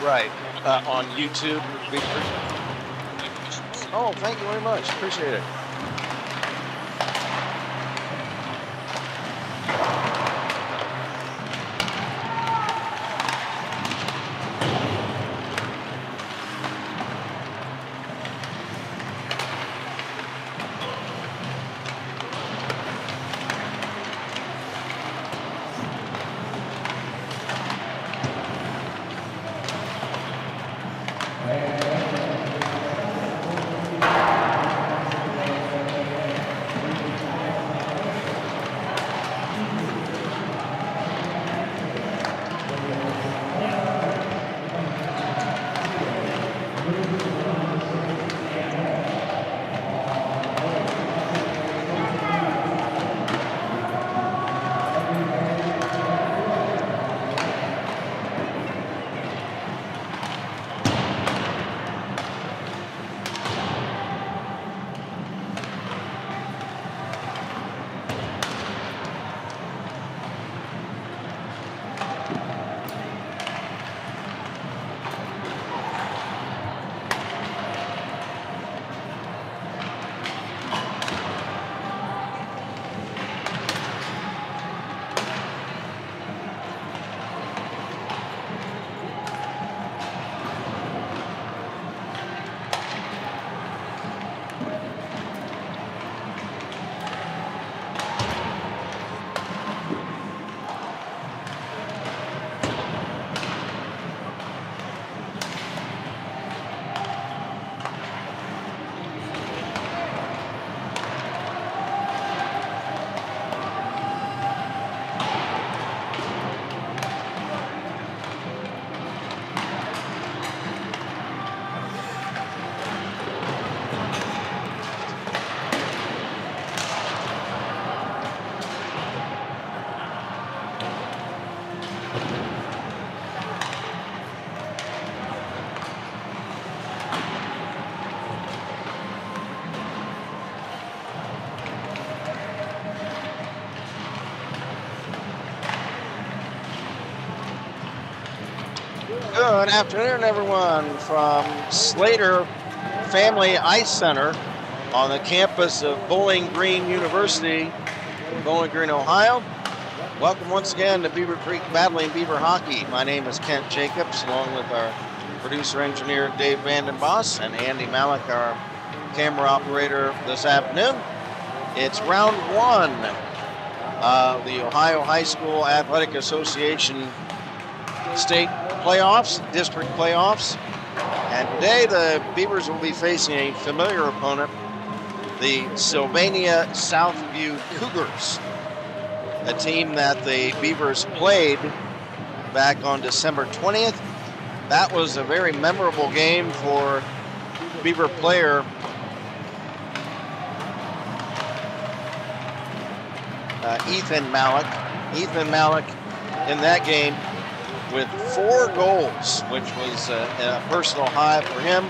Right. On YouTube. Oh, thank you very much. Appreciate it. Good afternoon, everyone, from Slater Family Ice Center on the campus of Bowling Green University in Bowling Green, Ohio. Welcome once again to Beavercreek Battling Beaver Hockey. My name is Kent Jacobs, along with our producer-engineer Dave Vandenboss and Andy Malik, our camera operator this afternoon. It's round one of the Ohio High School Athletic Association state playoffs, district playoffs. And today the Beavers will be facing a familiar opponent, the Sylvania Southview Cougars, a team that the Beavers played back on December 20th. That was a very memorable game for Beaver player Ethan Malik. Ethan Malik in that game with 4 goals, which was a personal high for him.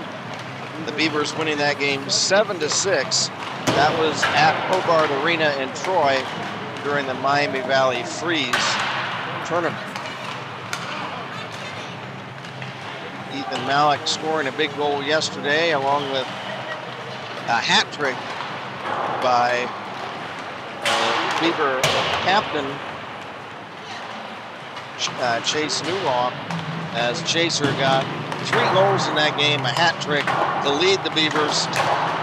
The Beavers winning that game 7-6. That was at Hobart Arena in Troy during the Miami Valley Freeze tournament. Ethan Malik scoring a big goal yesterday, along with a hat trick by Beaver captain Chase Newlaw, as Chaser got 3 goals in that game, a hat trick to lead the Beavers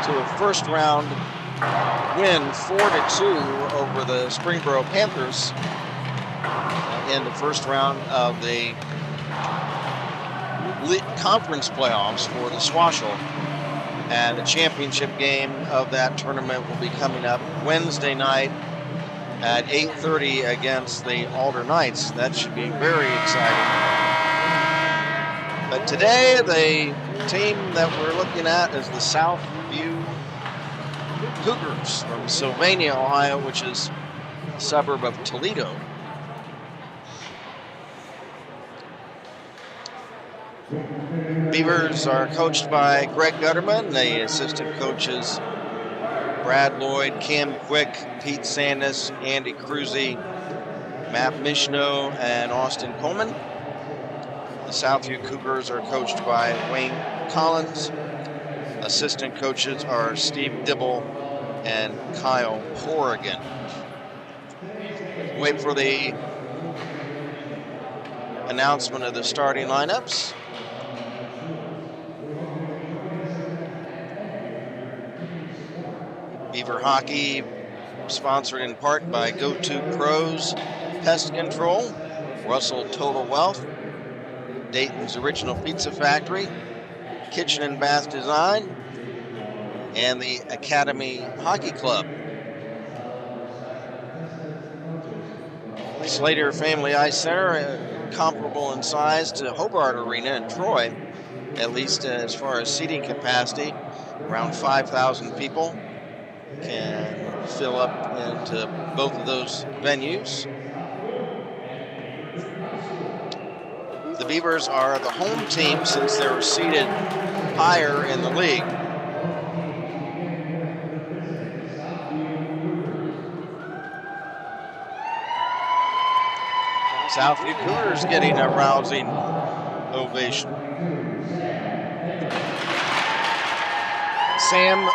to a first round win 4-2 over the Springboro Panthers in the first round of the conference playoffs for the Swashel. And the championship game of that tournament will be coming up Wednesday night at 8:30 against the Alder Knights. That should be very exciting. But today, the team that we're looking at is the Southview Cougars from Sylvania, Ohio, which is a suburb of Toledo. Beavers are coached by Greg Gutterman. The assistant coaches Brad Lloyd, Cam Quick, Pete Sandus, Andy Cruzy, Matt Mishno, and Austin Coleman. The Southview Cougars are coached by Wayne Collins. Assistant coaches are Steve Dibble and Kyle Horrigan. Wait for the announcement of the starting lineups. Beaver Hockey, sponsored in part by Go-To Pros Pest Control, Russell Total Wealth, Dayton's Original Pizza Factory, Kitchen and Bath Design, and the Academy Hockey Club. Slater Family Ice Center, comparable in size to Hobart Arena in Troy, at least as far as seating capacity. Around 5,000 people can fill up into both of those venues. The Beavers are the home team since they were seated higher in the league. Southview Cougars getting a rousing ovation. Sam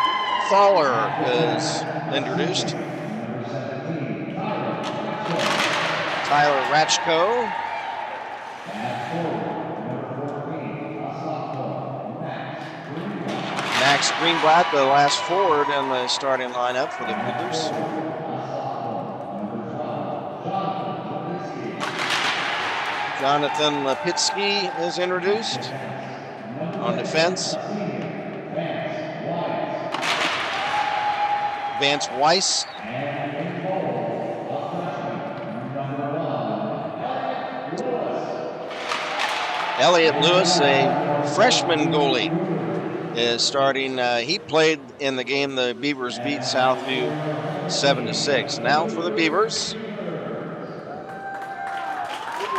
Thaler is introduced. Tyler Ratchko. Max Greenblatt, the last forward in the starting lineup for the Cougars. Jonathan Lipitsky is introduced on defense. Vance Weiss. Elliot Lewis, a freshman goalie, is starting. He played in the game the Beavers beat Southview 7-6. Now for the Beavers.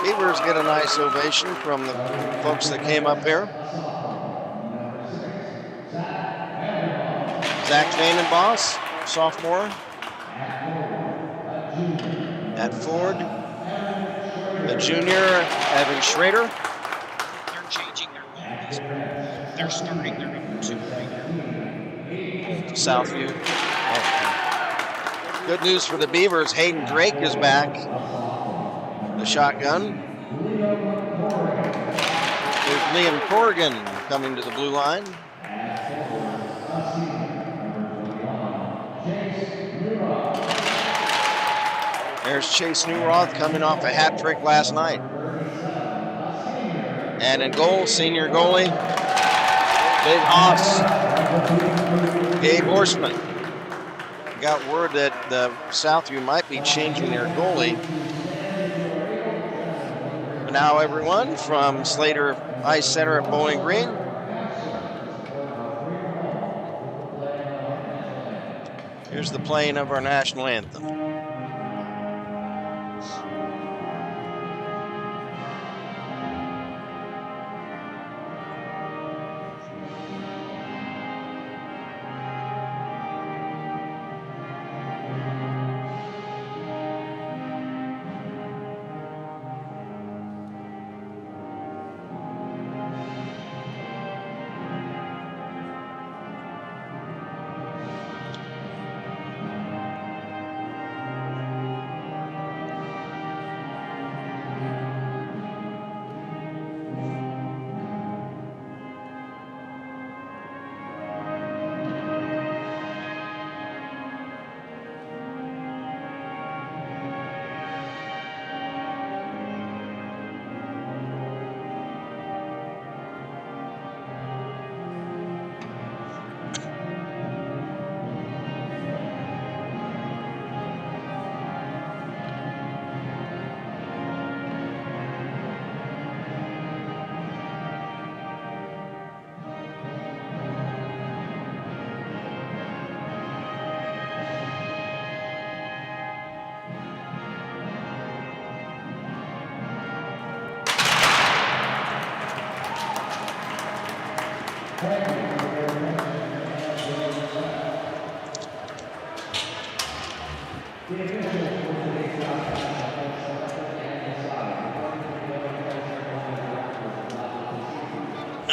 Beavers get a nice ovation from the folks that came up here. Zach Vandenbos, sophomore. At Ford. The junior, Evan Schrader. They're changing their lines. They're starting their number 2 right now. Southview. Good news for the Beavers. Hayden Drake is back. The shotgun. There's Liam Corrigan coming to the blue line. There's Chase Newroth coming off a hat trick last night. And in goal, senior goalie, Big Hoss, Gabe Horseman. Got word that the Southview might be changing their goalie. Now everyone from Slater Ice Center at Bowling Green. Here's the playing of our national anthem.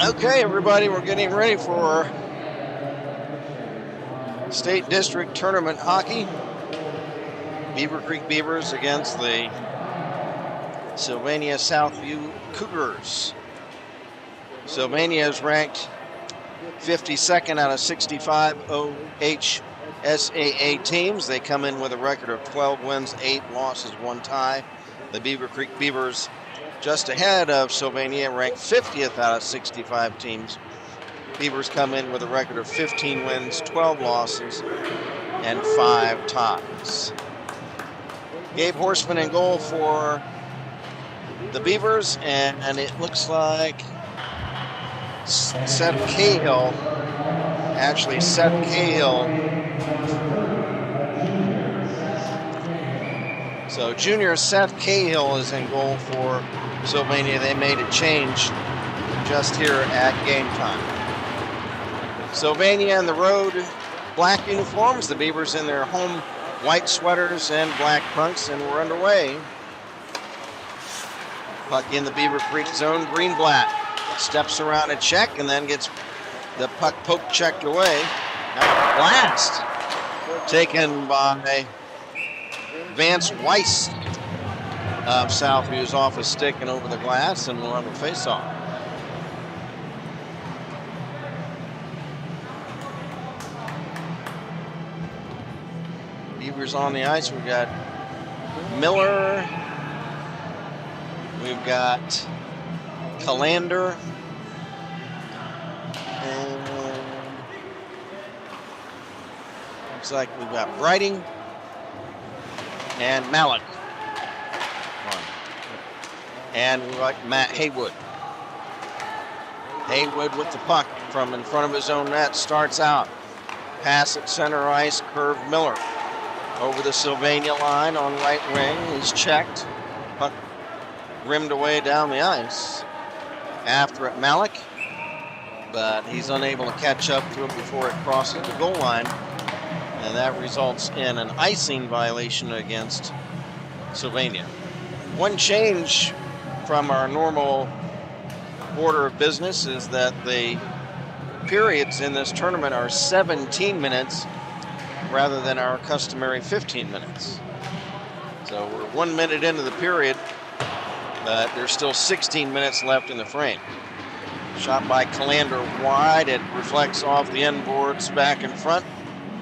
Okay, everybody, we're getting ready for State District Tournament hockey. Beavercreek Beavers against the Sylvania Southview Cougars. Sylvania is ranked 52nd out of 65 OHSAA teams. They come in with a record of 12 wins, 8 losses, 1 tie. The Beavercreek Beavers just ahead of Sylvania, ranked 50th out of 65 teams. Beavers come in with a record of 15 wins, 12 losses, and 5 ties. Gabe Horseman in goal for the Beavers, and it looks like Seth Cahill, so junior Seth Cahill is in goal for Sylvania. They made a change just here at game time. Sylvania in the road black uniforms, the Beavers in their home white sweaters and black punks, and we're underway. Puck in the Beavercreek zone, green-black. Steps around a check and then gets the puck poke checked away. Now blast taken by Vance Weiss of Southview's off a stick and over the glass, and we'll have a face-off. Beavers on the ice. We've got Miller. We've got Calander. And looks like we've got Brighting and Malik. And we've got Matt Haywood. Haywood with the puck from in front of his own net. Starts out. Pass at center ice. Curve Miller. Over the Sylvania line on right wing. He's checked. Puck rimmed away down the ice. After it, Malik. But he's unable to catch up to it before it crosses the goal line. And that results in an icing violation against Sylvania. One change from our normal order of business is that the periods in this tournament are 17 minutes rather than our customary 15 minutes. So we're 1 minute into the period, but there's still 16 minutes left in the frame. Shot by Calander wide. It reflects off the end boards back in front.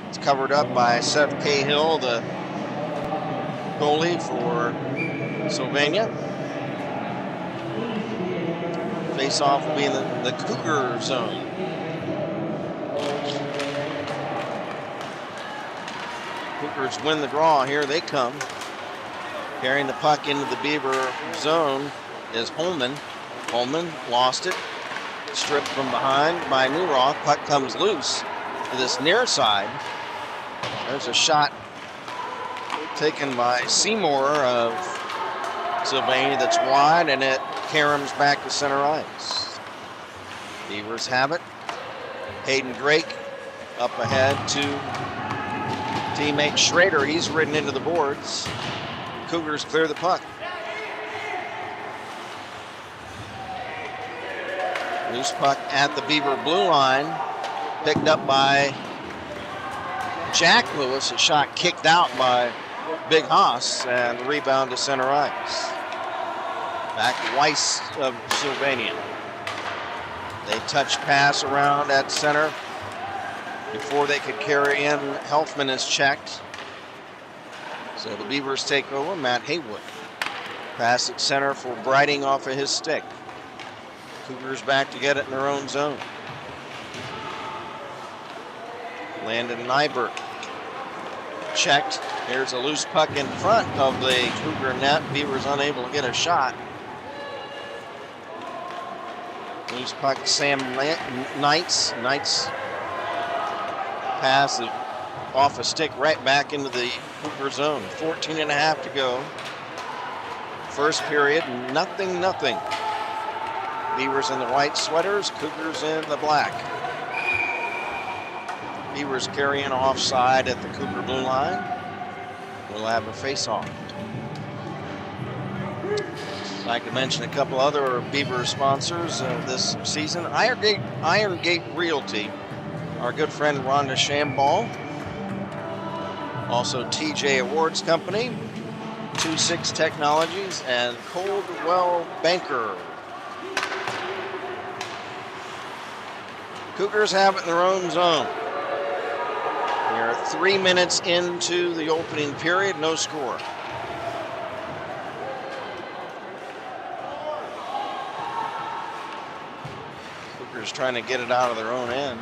It's covered up by Seth Cahill, the goalie for Sylvania. Face-off will be in the Cougar zone. Cougars win the draw. Here they come. Carrying the puck into the Beaver zone is Holman. Holman lost it. Stripped from behind by Newroth. Puck comes loose to this near side. There's a shot taken by Seymour of Sylvania that's wide, and it caroms back to center ice. Beavers have it. Hayden Drake up ahead to teammate Schrader. He's ridden into the boards. Cougars clear the puck. Loose puck at the Beaver blue line. Picked up by Jack Lewis. A shot kicked out by Big Haas, and rebound to center ice. Back to Weiss of Sylvania. They touch pass around at center. Before they could carry in, Helfman is checked. So the Beavers take over. Matt Haywood. Pass at center for Brighting off of his stick. Cougars back to get it in their own zone. Landon Nyberg. Checked. There's a loose puck in front of the Cougar net. Beavers unable to get a shot. Loose puck, Sam Knights. Knights pass off a stick right back into the Cougar zone. 14 and a half to go. First period, nothing. Beavers in the white sweaters, Cougars in the black. Beavers carrying offside at the Cougar blue line. We'll have a face-off. I'd like to mention a couple other Beaver sponsors this season. Iron Gate Realty, our good friend Rhonda Shamball. Also TJ Awards Company, 26 Technologies, and Coldwell Banker. Cougars have it in their own zone. We are 3 minutes into the opening period, no score. Cougars trying to get it out of their own end.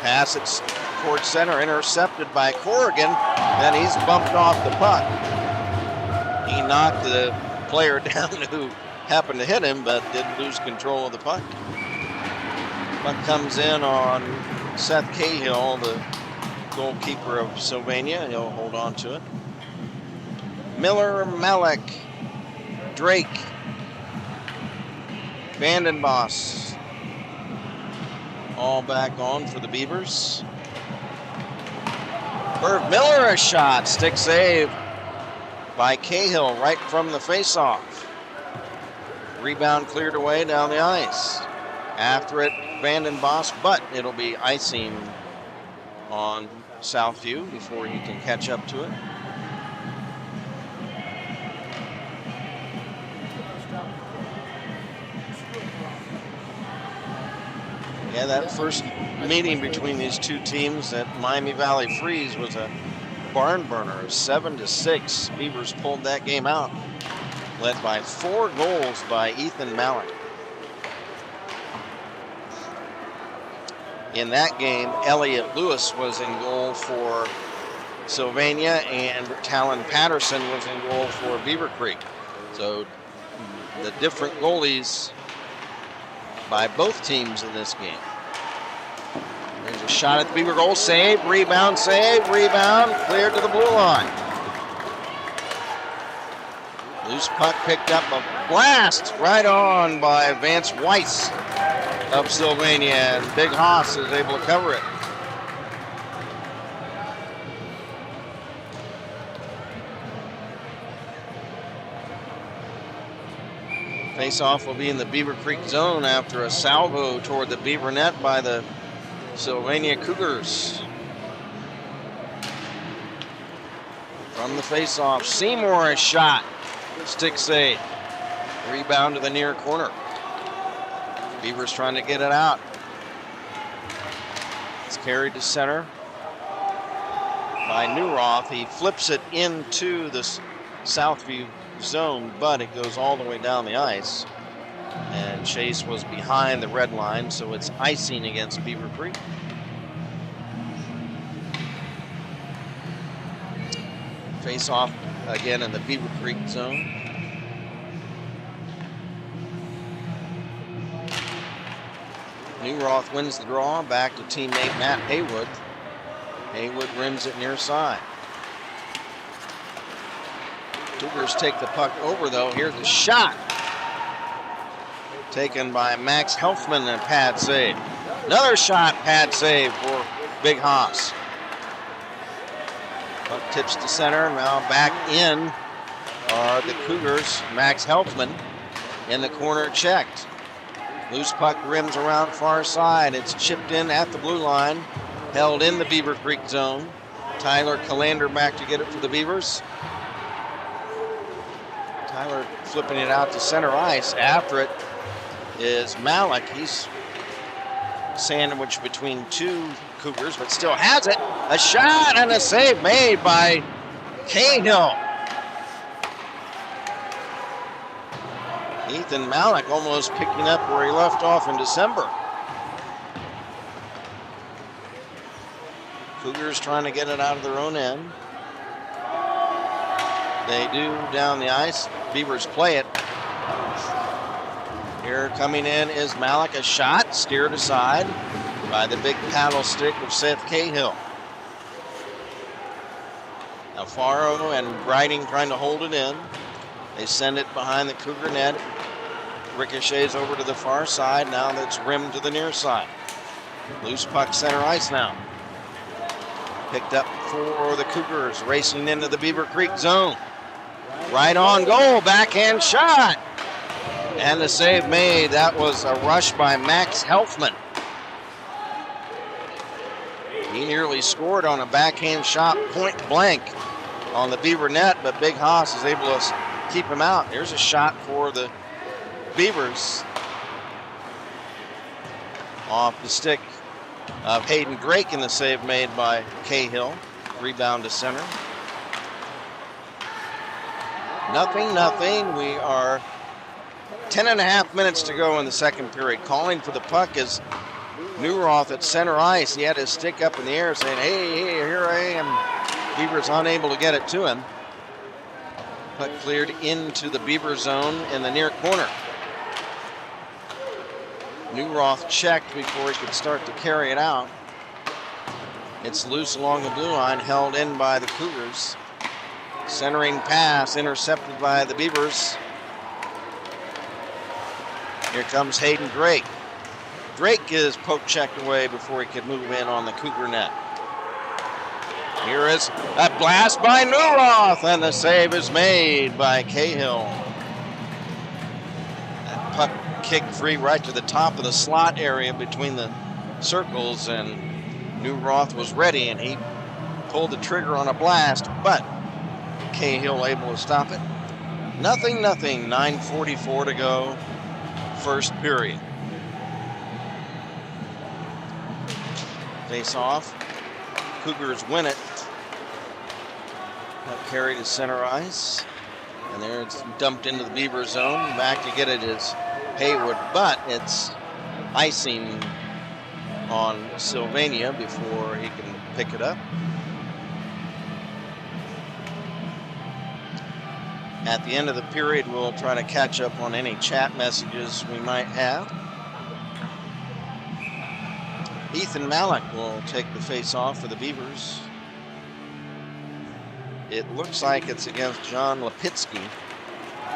Pass at court center, intercepted by Corrigan. Then he's bumped off the puck. He knocked the player down who happened to hit him, but didn't lose control of the puck. Puck comes in on Seth Cahill, the goalkeeper of Sylvania. He'll hold on to it. Miller, Malik, Drake, Vandenbos, all back on for the Beavers. Irv Miller, a shot, stick save by Cahill right from the faceoff. Rebound cleared away down the ice. After it, Vandenbos, but it'll be icing on Southview before he can catch up to it. Yeah, that first meeting between these two teams at Miami Valley Freeze was a barn burner, 7-6. Beavers pulled that game out, led by 4 goals by Ethan Malik. In that game, Elliot Lewis was in goal for Sylvania, and Talon Patterson was in goal for Beavercreek. So the different goalies by both teams in this game. There's a shot at the Beaver goal, save, rebound, cleared to the blue line. Loose puck picked up, a blast right on by Vance Weiss of Sylvania, and Big Haas is able to cover it. Face-off will be in the Beavercreek zone after a salvo toward the Beaver net by the Sylvania Cougars. From the face-off, Seymour, a shot, stick save. Rebound to the near corner. Beavers trying to get it out. It's carried to center by Newroth. He flips it into the Southview zone, but it goes all the way down the ice. And Chase was behind the red line, so it's icing against Beavercreek. Face off again in the Beavercreek zone. Newroth wins the draw, back to teammate Matt Haywood. Haywood rims it near side. Cougars take the puck over though. Here's a shot. Taken by Max Helfman, and pad save. Another shot, pad save for Big Haas. Puck tips to center, now back in are the Cougars. Max Helfman in the corner, checked. Loose puck rims around far side. It's chipped in at the blue line, held in the Beavercreek zone. Tyler Calander back to get it for the Beavers. Tyler flipping it out to center ice. After it is Malik. He's sandwiched between two Cougars, but still has it. A shot and a save made by Cahill. Ethan Malik almost picking up where he left off in December. Cougars trying to get it out of their own end. They do down the ice. Beavers play it. Here coming in is Malik. A shot steered aside by the big paddle stick of Seth Cahill. Alfaro and Briding trying to hold it in. They send it behind the Cougar net. Ricochets over to the far side. Now that's rimmed to the near side. Loose puck center ice now. Picked up for the Cougars, racing into the Beavercreek zone. Right on goal, backhand shot. And the save made. That was a rush by Max Helfman. He nearly scored on a backhand shot point blank on the Beaver net, but Big Haas is able to keep him out. There's a shot for the Beavers off the stick of Hayden Drake, and the save made by Cahill. Rebound to center. 0-0. We are 10.5 minutes to go in the second period. Calling for the puck is Newroth at center ice. He had his stick up in the air saying, hey, here I am. Beavers unable to get it to him. Puck cleared into the Beaver zone in the near corner. Newroth checked before he could start to carry it out. It's loose along the blue line, held in by the Cougars. Centering pass intercepted by the Beavers. Here comes Hayden Drake. Drake is poke checked away before he could move in on the Cougar net. Here is a blast by Newroth, and the save is made by Cahill. That puck kicked free right to the top of the slot area between the circles, and Newroth was ready, and he pulled the trigger on a blast, but Cahill able to stop it. 0-0, 9:44 to go, first period. Face off. Cougars win it. That carry to center ice. And there it's dumped into the Beaver zone. Back to get it is Haywood, but it's icing on Sylvania before he can pick it up. At the end of the period, we'll try to catch up on any chat messages we might have. Ethan Malik will take the face-off for the Beavers. It looks like it's against John Lipitsky.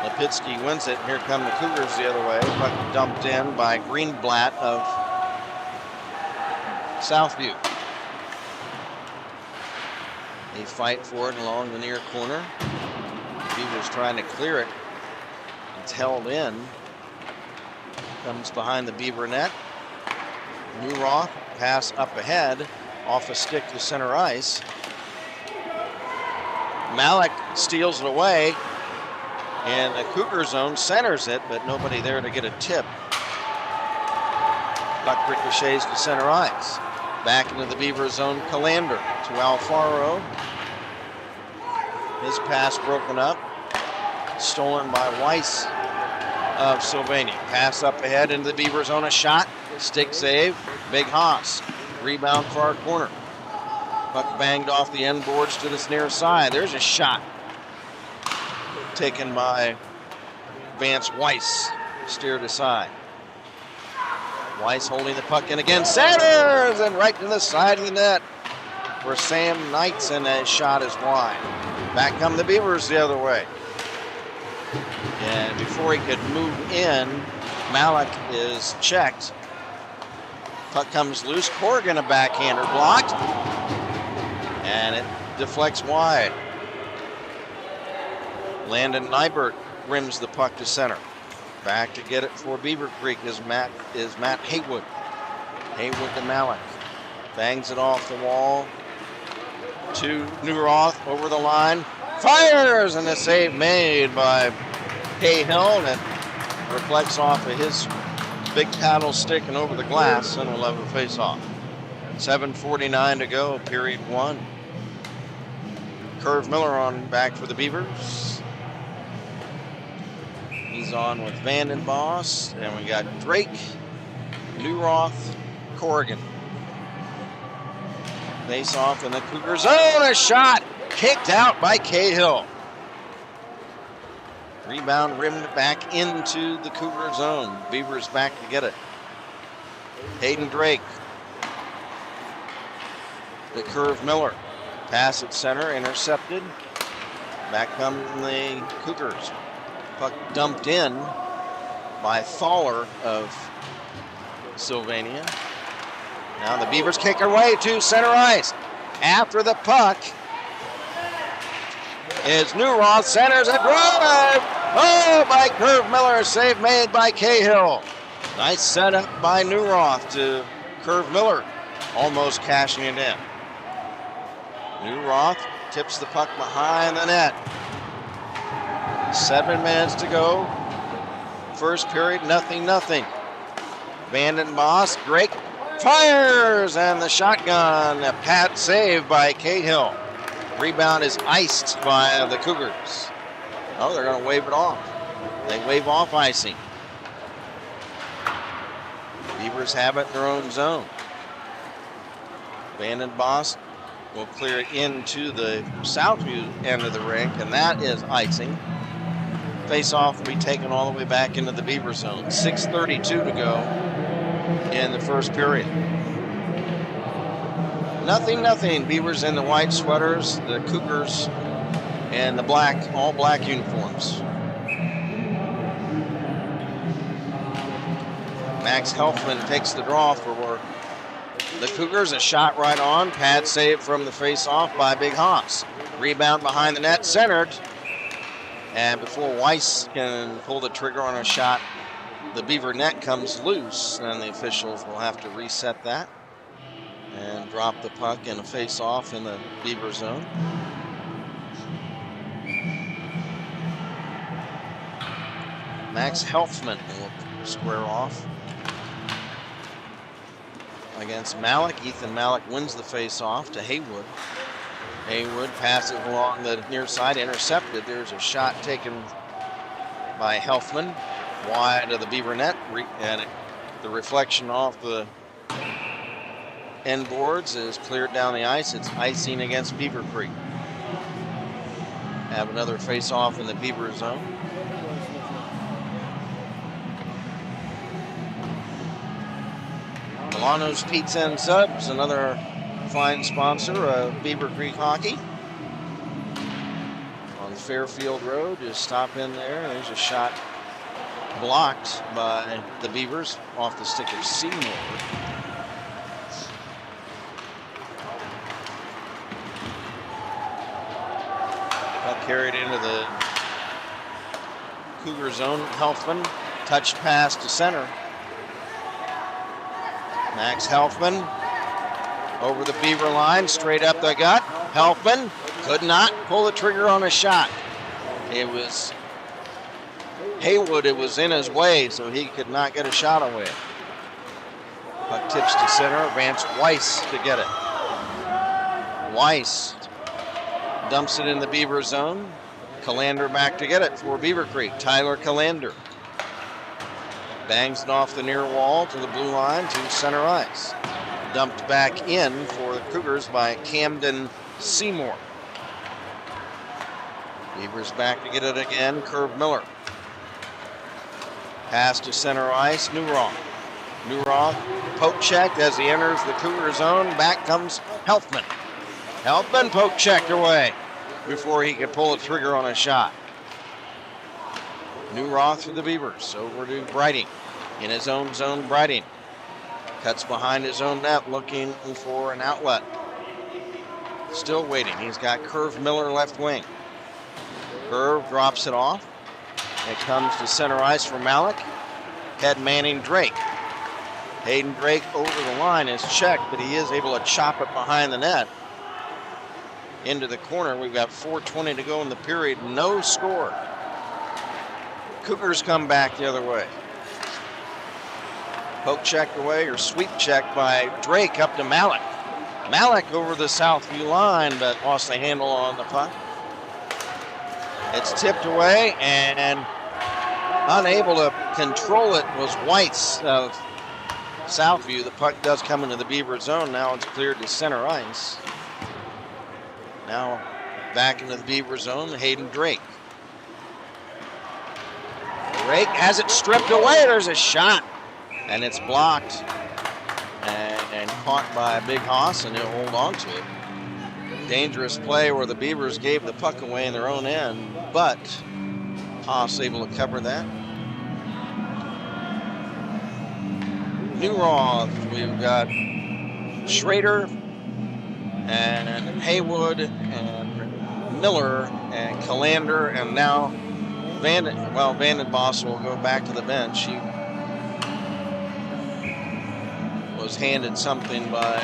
Lipitsky wins it. Here come the Cougars the other way. Puck dumped in by Greenblatt of Southview. They fight for it along the near corner. Beavers trying to clear it. It's held in. Comes behind the Beaver net. Newroth, pass up ahead, off a stick to center ice. Malik steals it away, and the Cougar zone centers it, but nobody there to get a tip. Puck ricochets to center ice. Back into the Beaver zone, Calander to Alfaro. His pass broken up, stolen by Weiss of Sylvania. Pass up ahead into the Beaver zone, a shot, stick save, Big Haas. Rebound far corner. Puck banged off the end boards to this near side. There's a shot taken by Vance Weiss, steered aside. Weiss holding the puck in again, centers, and right to the side of the net for Sam Knights, and that shot is wide. Back come the Beavers the other way. And before he could move in, Malik is checked. Puck comes loose. Corrigan, a backhander, blocked. And it deflects wide. Landon Nybert rims the puck to center. Back to get it for Beavercreek is Matt Haywood. Haywood to Malik. Bangs it off the wall to Newroth over the line. Fires, and a save made by Cahill, and it reflects off of his big paddle stick and over the glass, and we'll have a face-off. 7:49 to go, period one. Curve Miller on back for the Beavers. He's on with Vandenboss, and we got Drake, Newroth, Corrigan. Face off in the Cougar zone, a shot kicked out by Cahill. Rebound rimmed back into the Cougar zone. Beavers back to get it. Hayden Drake. The Curve Miller. Pass at center, intercepted. Back come the Cougars. Puck dumped in by Thaler of Sylvania. Now the Beavers kick away to center ice. After the puck is Newroth, centers a drive. Oh, by Curve Miller, save made by Cahill. Nice setup by Newroth to Curve Miller, almost cashing it in. Newroth tips the puck behind the net. 7 minutes to go. First period, 0-0. Vanden Boss, Drake fires, and the shotgun, a pat save by Cahill. Rebound is iced by the Cougars. Oh, they're going to wave it off. They wave off icing. Beavers have it in their own zone. Vanden Boss will clear it into the Southview end of the rink, and that is icing. Face-off will be taken all the way back into the Beaver zone. 6:32 to go in the first period. 0-0. Beavers in the white sweaters, the Cougars in the black, all black uniforms. Max Helfman takes the draw for the Cougars. A shot right on. Pad save from the face-off by Big Haas. Rebound behind the net, centered. And before Weiss can pull the trigger on a shot, the Beaver net comes loose, and the officials will have to reset that and drop the puck in a face-off in the Beaver zone. Max Helfman will square off against Malik. Ethan Malik wins the face-off to Haywood. Haywood passes along the near side, intercepted. There's a shot taken by Helfman wide of the Beaver net, and the reflection off the end boards is cleared down the ice. It's icing against Beavercreek. Have another face-off in the Beaver zone. Milano's Pizza and Subs, another fine sponsor of Beavercreek hockey. On Fairfield Road, just stop in there. There's a shot blocked by the Beavers off the stick of Seymour. Puck carried into the Cougar zone. Helfman, touched pass to center. Max Helfman over the Beaver line, straight up the gut. Helfman could not pull the trigger on a shot. It was Haywood, it was in his way, so he could not get a shot away. Puck tips to center, Vance Weiss to get it. Weiss dumps it in the Beaver zone. Callander back to get it for Beavercreek. Tyler Callander bangs it off the near wall to the blue line to center ice. Dumped back in for the Cougars by Camden Seymour. Beavers back to get it again. Curve Miller. Pass to center ice. Newroth. Newroth poke checked as he enters the Cougar zone. Back comes Helfman. Helfman poke checked away before he could pull the trigger on a shot. Newroth for the Beavers. Over to Brighting. In his own zone, Brighting cuts behind his own net looking for an outlet. Still waiting. He's got Curve Miller left wing. Curve drops it off. It comes to center ice for Malik. Head manning Drake. Hayden Drake over the line is checked, but he is able to chop it behind the net into the corner. We've got 4:20 to go in the period. No score. Cougars come back the other way. Poke checked away, or sweep checked by Drake up to Malik. Malik over the Southview line, but lost the handle on the puck. It's tipped away, and unable to control it was Weiss of Southview. The puck does come into the Beaver zone. Now it's cleared to center ice. Now back into the Beaver zone, Hayden Drake. Drake has it stripped away. There's a shot, and it's blocked and caught by Big Haas, and he'll hold on to it. Dangerous play where the Beavers gave the puck away in their own end, but Haas able to cover that. Newroth, we've got Schrader, and Haywood and Miller and Calander, and now Vandenboss will go back to the bench. He was handed something by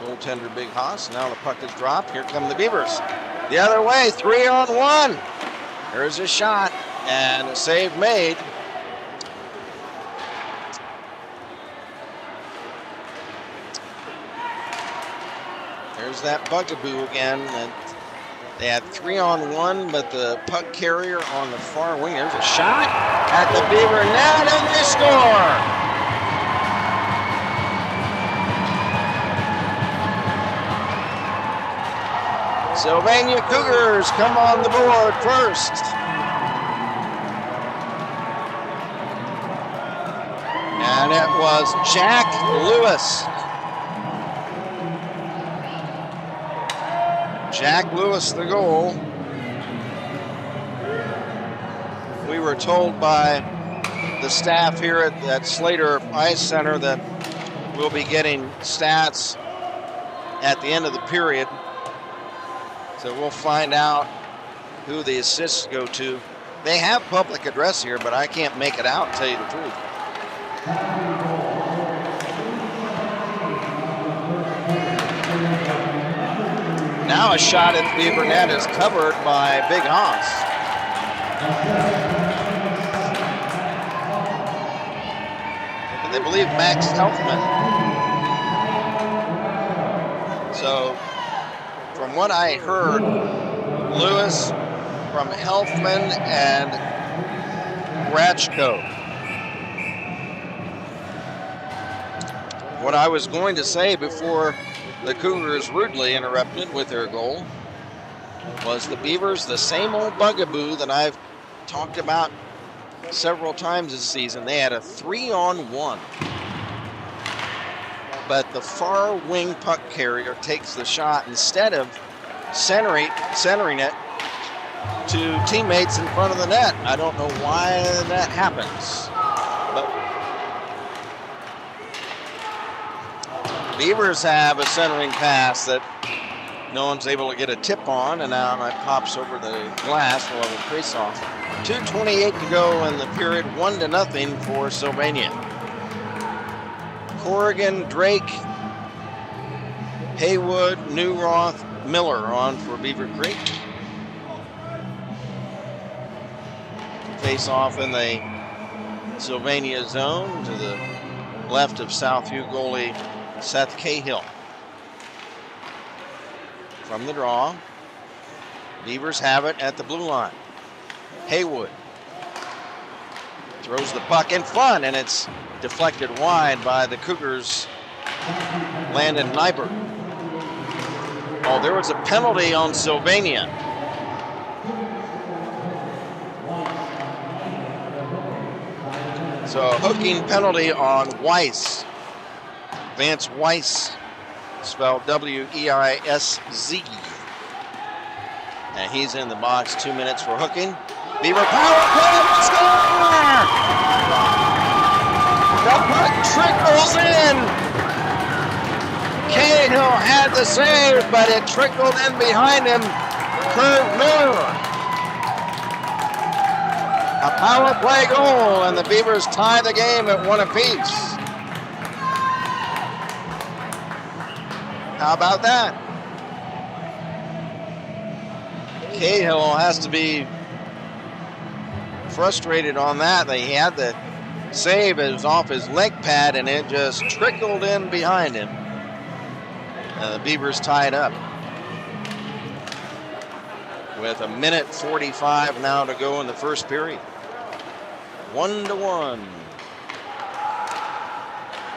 goaltender Big Haas. Now the puck is dropped. Here come the Beavers. The other way, 3-on-1. There's a shot and a save made. There's that bugaboo again. They had 3-on-1, but the puck carrier on the far wing. There's a shot at the Beaver net, and they score. Sylvania Cougars come on the board first. And it was Jack Lewis. Jack Lewis, the goal. We were told by the staff here at Slater Ice Center that we'll be getting stats at the end of the period. So we'll find out who the assists go to. They have public address here, but I can't make it out, to tell you the truth. Now a shot at the Beaver net is covered by Big Haas. And they believe Max Helfman. So from what I heard, Lewis from Helfman and Ratchko. What I was going to say before the Cougars rudely interrupted with their goal was the Beavers, the same old bugaboo that I've talked about several times this season. They had a 3-on-1. But the far wing puck carrier takes the shot instead of centering it to teammates in front of the net. I don't know why that happens. But Beavers have a centering pass that no one's able to get a tip on, and now it pops over the glass. We'll have a face-off. 2:28 to go in the period, 1-0 for Sylvania. Corrigan, Drake, Haywood, Newroth, Miller on for Beavercreek. Face off in the Sylvania zone to the left of Southview goalie Seth Cahill. From the draw, Beavers have it at the blue line. Haywood throws the puck in front, and it's deflected wide by the Cougars' Landon Nyberg. Oh, there was a penalty on Sylvania. So a hooking penalty on Weiss. Vance Weiss, spelled W-E-I-S-Z. And he's in the box, 2 minutes for hooking. Beaver power play, score! The puck trickles in. Cahill had the save, but it trickled in behind him. Kurt Miller. A power play goal, and the Beavers tie the game at 1 apiece. How about that? Cahill has to be frustrated on that. He had the save, it was off his leg pad, and it just trickled in behind him. The Beavers tied up with 1:45 now to go in the first period. 1-1.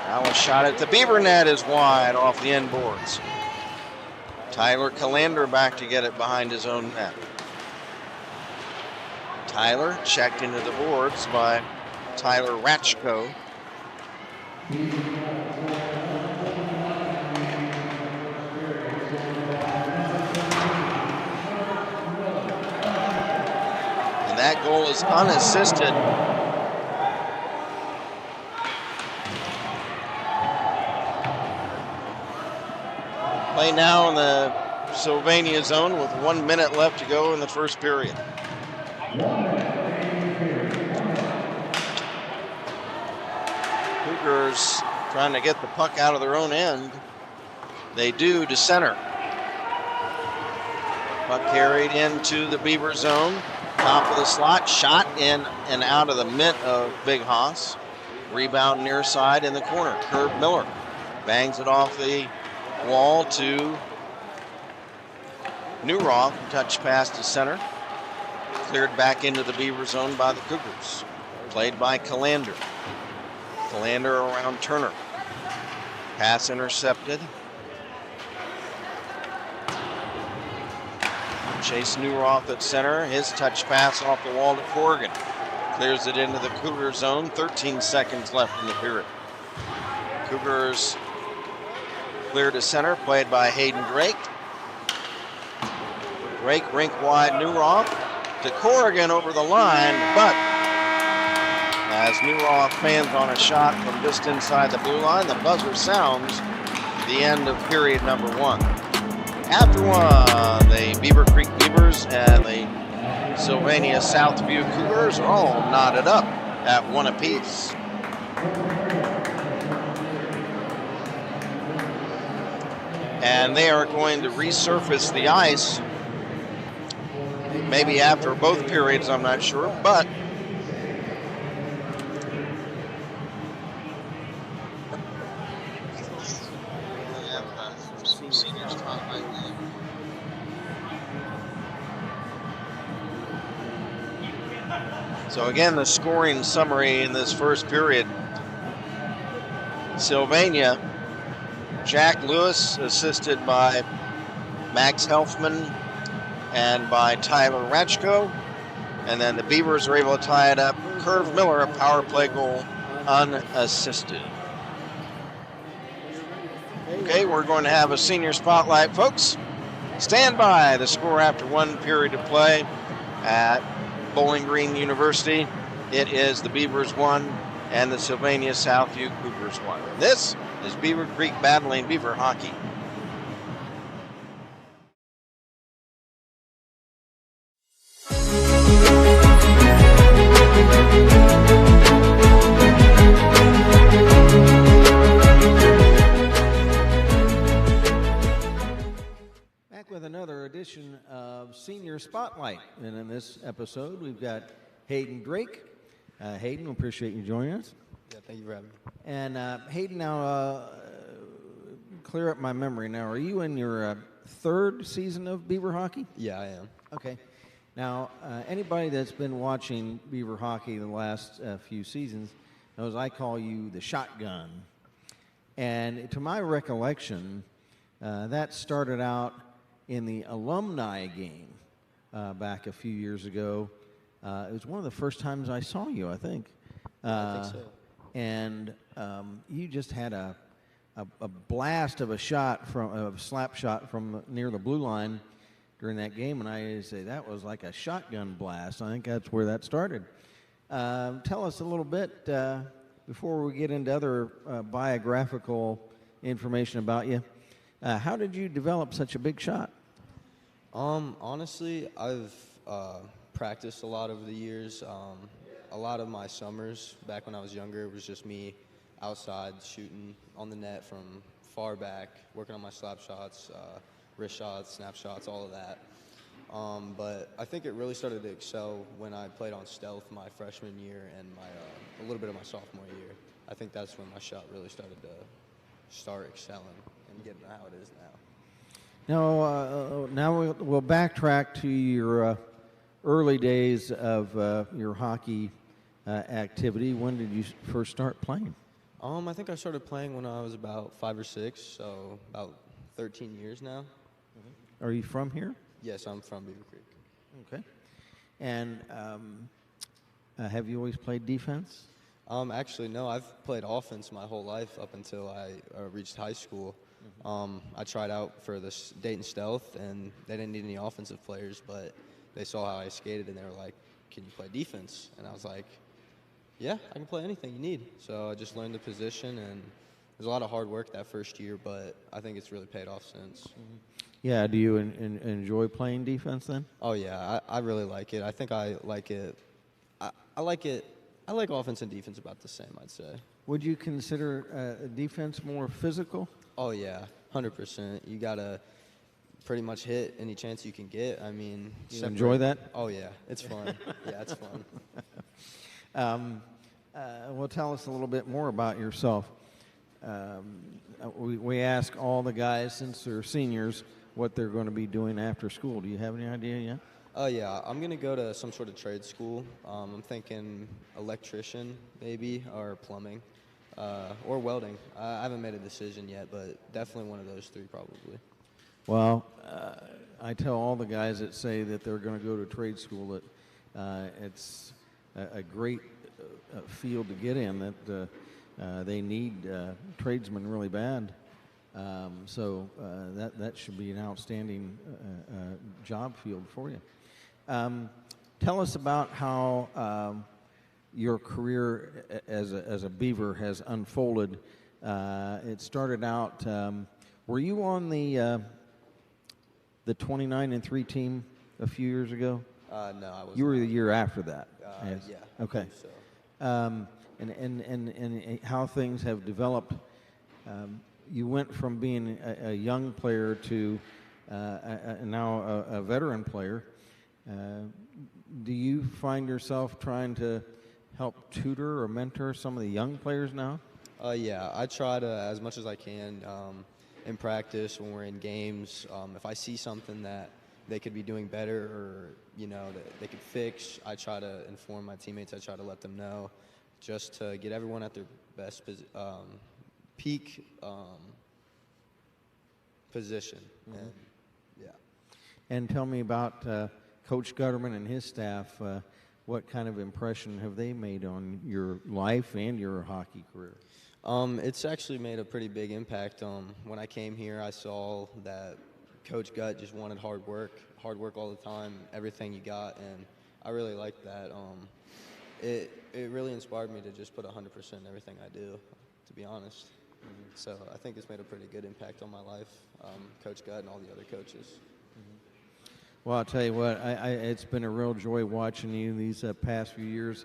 Now a shot at the Beaver net is wide off the end boards. Tyler Calander back to get it behind his own net. Tyler checked into the boards by Tyler Ratchko. And that goal is unassisted. Play now in the Sylvania zone with 1 minute left to go in the first period. Cougars trying to get the puck out of their own end. They do to center. Puck carried into the Beaver zone. Top of the slot, shot in and out of the mitt of Big Haas. Rebound near side in the corner. Curve Miller bangs it off the wall to Newroth. Touch pass to center. Cleared back into the Beaver zone by the Cougars. Played by Calander. Calander around Turner. Pass intercepted. Chase Newroth at center. His touch pass off the wall to Corrigan. Clears it into the Cougar zone. 13 seconds left in the period. Cougars clear to center. Played by Hayden Drake. Drake rink wide Newroth to Corrigan over the line, but as Newroth fans on a shot from just inside the blue line, the buzzer sounds the end of period number 1. After one, the Beavercreek Beavers and the Sylvania Southview Cougars are all knotted up at 1 apiece. And they are going to resurface the ice, maybe after both periods, I'm not sure, but so again, the scoring summary in this first period. Sylvania, Jack Lewis assisted by Max Helfman and by Tyler Ratchko. And then the Beavers were able to tie it up. Curve Miller, a power play goal, unassisted. Okay, we're going to have a senior spotlight, folks. Stand by. The score after 1 period of play at Bowling Green University. It is the Beavers 1 and the Sylvania Southview Cougars 1. This is Beavercreek battling Beaver hockey. With another edition of Senior Spotlight. And in this episode, we've got Hayden Drake. Hayden, we appreciate you joining us. Yeah, thank you for having me. And Hayden, now clear up my memory. Now, are you in your 3rd season of Beaver hockey? Yeah, I am. Okay. Now, anybody that's been watching Beaver hockey the last few seasons knows I call you the shotgun. And to my recollection, that started out in the alumni game back a few years ago. It was one of the first times I saw you, I think. I think so. And you just had a blast of a shot slap shot from near the blue line during that game, and I say that was like a shotgun blast. I think that's where that started. Tell us a little bit before we get into other biographical information about you. How did you develop such a big shot? Honestly, I've practiced a lot over the years. A lot of my summers back when I was younger, it was just me outside shooting on the net from far back, working on my slap shots, wrist shots, snap shots, all of that. But I think it really started to excel when I played on stealth my freshman year and a little bit of my sophomore year. I think that's when my shot really started to start excelling and getting how it is now. Now we'll backtrack to your early days of your hockey activity. When did you first start playing? I think I started playing when I was about 5 or 6, so about 13 years now. Mm-hmm. Are you from here? Yes, I'm from Beavercreek. Okay. And have you always played defense? Actually, no. I've played offense my whole life up until I reached high school. I tried out for the Dayton Stealth, and they didn't need any offensive players, but they saw how I skated, and they were like, can you play defense? And I was like, yeah, I can play anything you need. So I just learned the position, and was a lot of hard work that first year, but I think it's really paid off since. Yeah, do you enjoy playing defense then? Oh yeah, I really like it. I think I like it. I like it. I like offense and defense about the same, I'd say. Would you consider defense more physical? Oh yeah, 100%. You gotta pretty much hit any chance you can get. I mean, You enjoy that? Oh yeah, it's fun. Yeah, it's fun. Well, tell us a little bit more about yourself. We ask all the guys, since they're seniors, what they're going to be doing after school. Do you have any idea yet? Oh yeah, I'm gonna go to some sort of trade school. I'm thinking electrician maybe, or plumbing, or welding. I haven't made a decision yet, but definitely one of those three probably. Well, I tell all the guys that say that they're going to go to trade school that it's a great field to get in, that they need tradesmen really bad. So that should be an outstanding job field for you. Tell us about how your career as a Beaver has unfolded. It started out. Were you on the 29-3 team a few years ago? No, I wasn't. You were the year after that. Yes. Yeah. I Okay. believe so. And how things have developed. You went from being a young player to now a veteran player. Do you find yourself trying to help tutor or mentor some of the young players now? Yeah, I try to, as much as I can, in practice, when we're in games. If I see something that they could be doing better, or that they could fix, I try to inform my teammates. I try to let them know, just to get everyone at their best peak position. Mm-hmm. And, yeah. And tell me about Coach Gutterman and his staff. What kind of impression have they made on your life and your hockey career? It's actually made a pretty big impact. When I came here, I saw that Coach Gut just wanted hard work all the time, everything you got, and I really liked that. It really inspired me to just put 100% in everything I do, to be honest. Mm-hmm. So I think it's made a pretty good impact on my life, Coach Gut and all the other coaches. Mm-hmm. Well, I'll tell you what, it's been a real joy watching you these past few years.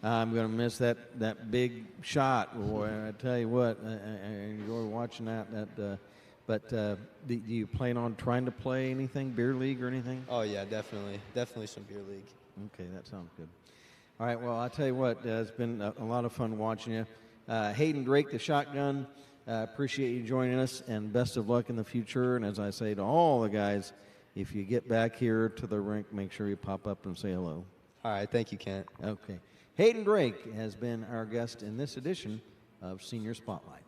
I'm going to miss that big shot, boy. I tell you what, I enjoy watching that. But do you plan on trying to play anything, beer league or anything? Oh yeah, definitely some beer league. Okay, that sounds good. All right, well, I'll tell you what, it's been a lot of fun watching you. Hayden Drake, the shotgun, appreciate you joining us, and best of luck in the future. And as I say to all the guys, if you get back here to the rink, make sure you pop up and say hello. All right, thank you, Kent. Okay. Hayden Drake has been our guest in this edition of Senior Spotlight.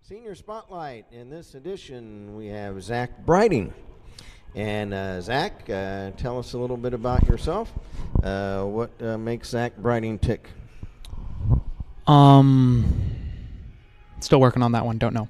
Senior Spotlight. In this edition, we have Zach Briding. And Zach, tell us a little bit about yourself. What makes Zach Briding tick? Still working on that one. Don't know.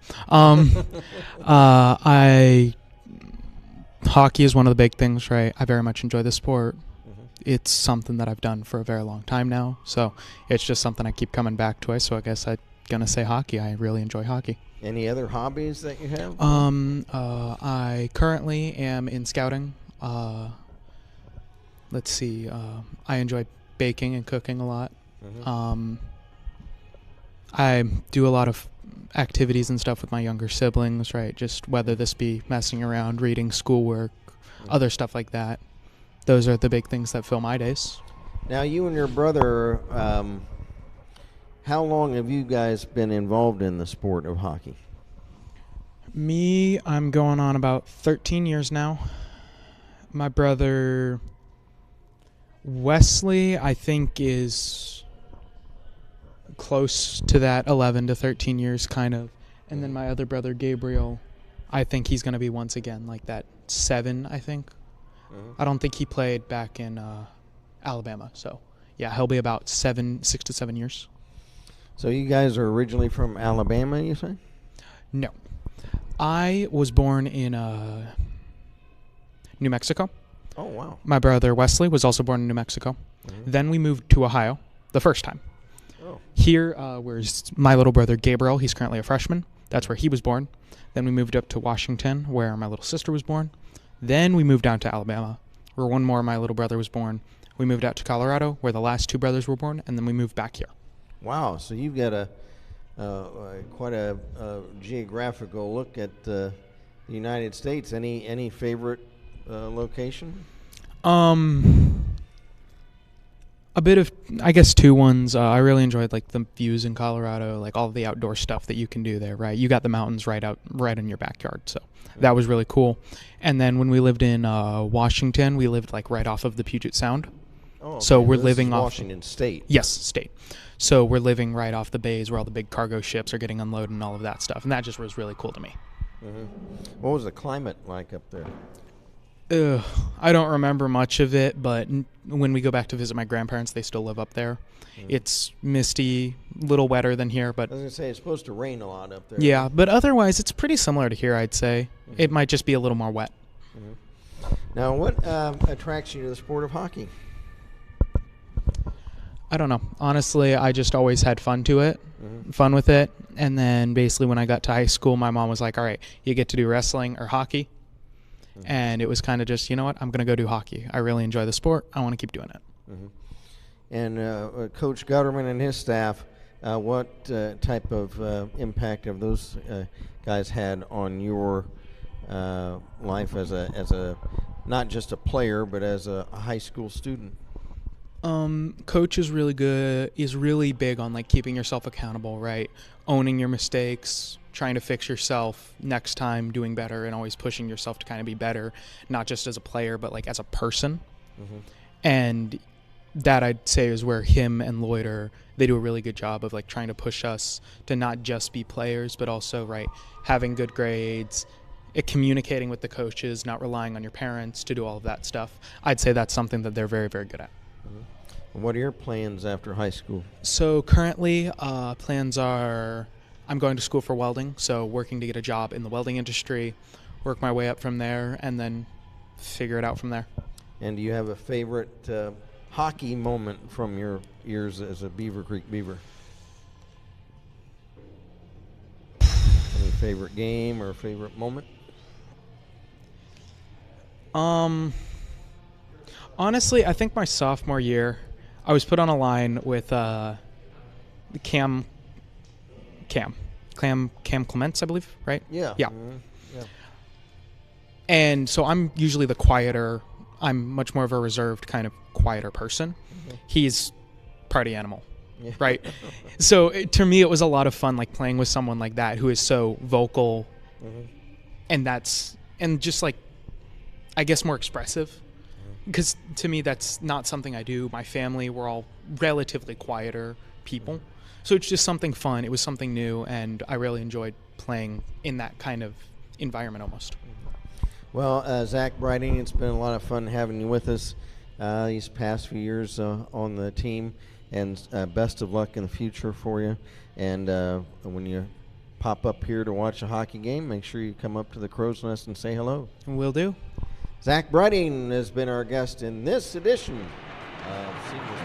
Hockey is one of the big things, right? I very much enjoy the sport. Mm-hmm. It's something that I've done for a very long time now. So it's just something I keep coming back to. So I guess I'm going to say hockey. I really enjoy hockey. Any other hobbies that you have? I currently am in scouting. Let's see. I enjoy baking and cooking a lot. Mm-hmm. I do a lot of activities and stuff with my younger siblings, right? Just whether this be messing around, reading, schoolwork, other stuff like that. Those are the big things that fill my days. Now, you and your brother, how long have you guys been involved in the sport of hockey? Me, I'm going on about 13 years now. My brother, Wesley, I think, is close to that 11 to 13 years, kind of. And then my other brother, Gabriel, I think he's going to be once again like that 7, I think. I don't think he played back in Alabama. So, yeah, he'll be about 6 to 7 years. So you guys are originally from Alabama, you say? No. I was born in New Mexico. Oh, wow. My brother Wesley was also born in New Mexico. Then we moved to Ohio the first time. Oh. Here, where's my little brother Gabriel, he's currently a freshman. That's where he was born. Then we moved up to Washington, where my little sister was born. Then we moved down to Alabama, where one more my little brother was born. We moved out to Colorado, where the last 2 brothers were born, and then we moved back here. Wow. So you've got quite a geographical look at the United States. Any favorite location? A bit of, I guess, 2 ones. I really enjoyed like the views in Colorado, like all the outdoor stuff that you can do there, right? You got the mountains right in your backyard, so that was really cool. And then when we lived in Washington, we lived like right off of the Puget Sound. Oh, okay. So we're This living is off Washington State. Yes, state. So we're living right off the bays where all the big cargo ships are getting unloaded and all of that stuff, and that just was really cool to me. What was the climate like up there? I don't remember much of it, but when we go back to visit my grandparents, they still live up there. It's misty, little wetter than here, but I was going to say, it's supposed to rain a lot up there. yeah, but otherwise it's pretty similar to here, I'd say. It might just be a little more wet. Now, what attracts you to the sport of hockey? I don't know. Honestly, I just always had fun with it. And then basically when I got to high school, my mom was like, all right, you get to do wrestling or hockey. And it was kind of just, you know what, I'm going to go do hockey. I really enjoy the sport. I want to keep doing it. And Coach Gutterman and his staff, what type of impact have those guys had on your life as a not just a player, but as a high school student? Coach is really good. Is really big on like keeping yourself accountable, right? Owning your mistakes, trying to fix yourself next time, doing better, and always pushing yourself to kind of be better, not just as a player, but like as a person. And that I'd say is where him and Lloyd they do a really good job of like trying to push us to not just be players, but also, right, having good grades, communicating with the coaches, not relying on your parents to do all of that stuff. I'd say that's something that they're very, very good at. What are your plans after high school? So currently, plans are I'm going to school for welding, so working to get a job in the welding industry, work my way up from there, and then figure it out from there. And do you have a favorite hockey moment from your years as a Beavercreek Beaver? Any favorite game or favorite moment? Honestly, I think my sophomore year, I was put on a line with Cam Clements, I believe, right? Yeah. Yeah. Yeah. And so I'm usually the quieter. I'm much more of a reserved kind of quieter person. He's party animal, right? So to me, it was a lot of fun, like playing with someone like that who is so vocal, and just like, I guess, more expressive. Because to me, that's not something I do. My family, we're all relatively quieter people. So it's just something fun. It was something new, and I really enjoyed playing in that kind of environment almost. Well, Zach Briding, it's been a lot of fun having you with us these past few years on the team, and best of luck in the future for you. And when you pop up here to watch a hockey game, make sure you come up to the Crow's Nest and say hello. Will do. Zach Briding has been our guest in this edition of Seniors.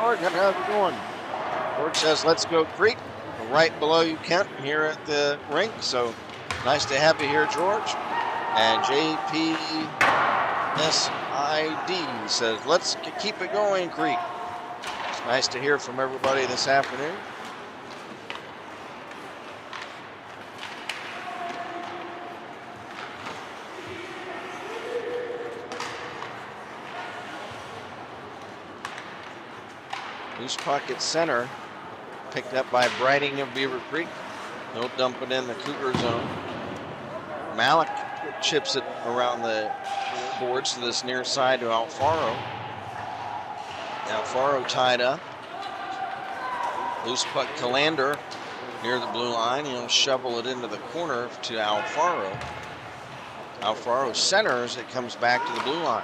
George. How's it going? George says, let's go Creek. Right below you, Kent, here at the rink. So nice to have you here, George. And JPSID says, let's keep it going, Creek. It's nice to hear from everybody this afternoon. Loose puck at center, picked up by Brighting of Beavercreek. They'll dump it in the Cougar zone. Malik chips it around the boards to this near side to Alfaro. Alfaro tied up. Loose puck Calander near the blue line. He'll shovel it into the corner to Alfaro. Alfaro centers. It comes back to the blue line.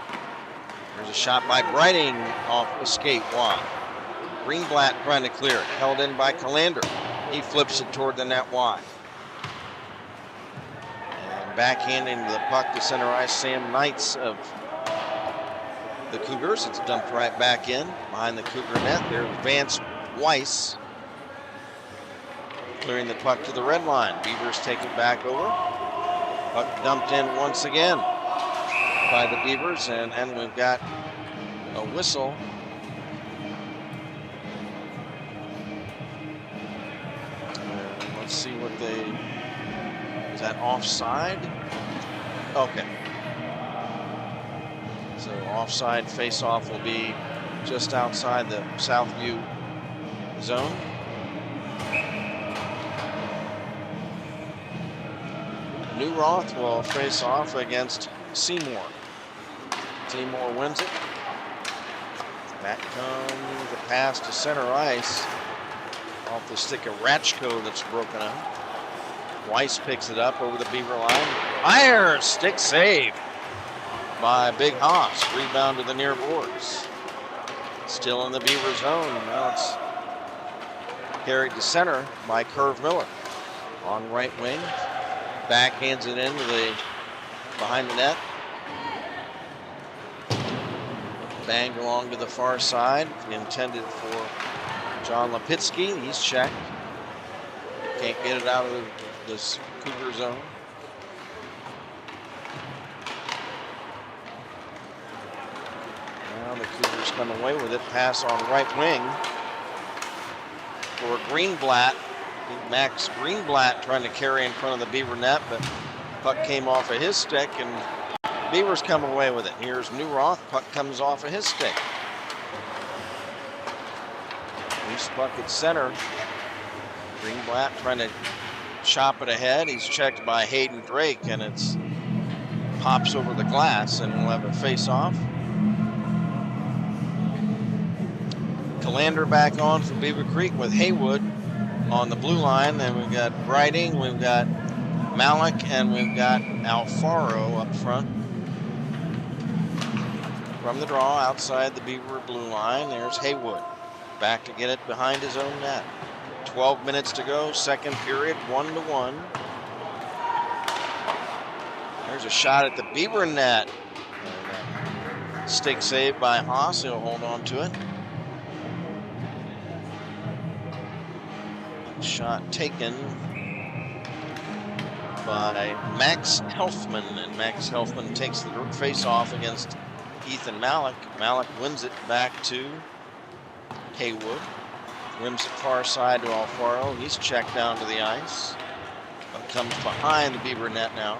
There's a shot by Brighting off the skate wide. Greenblatt trying to clear it. Held in by Calander. He flips it toward the net wide. And backhanding the puck to center ice, Sam Knights of the Cougars. It's dumped right back in behind the Cougar net. There's Vance Weiss clearing the puck to the red line. Beavers take it back over. Puck dumped in once again by the Beavers, and we've got a whistle. Let's see what is that offside? Okay. So offside face-off will be just outside the Southview zone. New Roth will face off against Seymour. Seymour wins it. Back comes the pass to center ice. Off the stick of Ratchko that's broken up. Weiss picks it up over the Beaver line. Fire! Stick save by Big Haas. Rebound to the near boards. Still in the Beaver zone. Now it's carried to center by Curve Miller. On right wing. Backhands it into behind the net. Banged along to the far side. Intended for John Lipitsky. He's checked. Can't get it out of this Cougar zone. Now the Cougars come away with it. Pass on right wing for Greenblatt. Max Greenblatt trying to carry in front of the Beaver net, but puck came off of his stick, and Beavers come away with it. Here's New Roth. Puck comes off of his stick. Loose puck at center. Greenblatt trying to chop it ahead. He's checked by Hayden Drake, and it's pops over the glass, and we'll have a face-off. Calander back on for Beavercreek with Haywood on the blue line. Then we've got Brighting, we've got Malik, and we've got Alfaro up front. From the draw outside the Beaver blue line, there's Haywood. Back to get it behind his own net. 12 minutes to go, second period, 1-1. There's a shot at the Beaver net. Stick save by Haas, he'll hold on to it. Shot taken by Max Helfman, and Max Helfman takes the face-off against Ethan Malik. Malik wins it back to Haywood. Rims it far side to Alfaro. He's checked down to the ice. But comes behind the Beaver net now.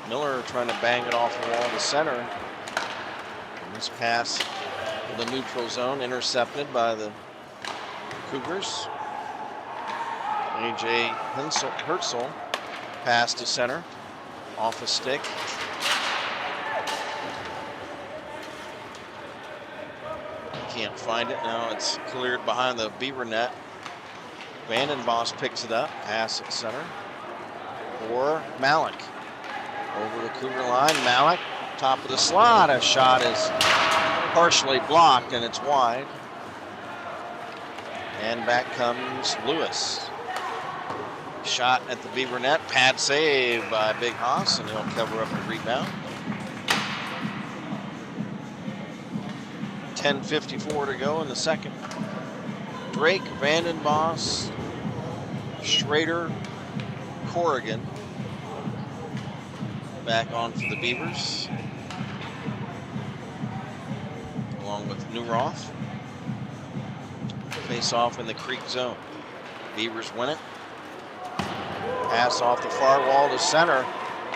Miller trying to bang it off the wall in the center. And this pass to the neutral zone, intercepted by the Cougars. A.J. Hertzel pass to center. Off a stick. Can't find it. Now it's cleared behind the Beaver net. Vandenbos picks it up. Pass at center. For Malik. Over the Cougar line. Malik, top of the slot. A shot is partially blocked, and it's wide. And back comes Lewis. Shot at the Beaver net. Pad save by Big Haas, and he'll cover up the rebound. 10:54 to go in the second. Drake, Vandenboss, Schrader, Corrigan back on for the Beavers, along with Newroth. Face off in the Creek zone. Beavers win it. Pass off the far wall to center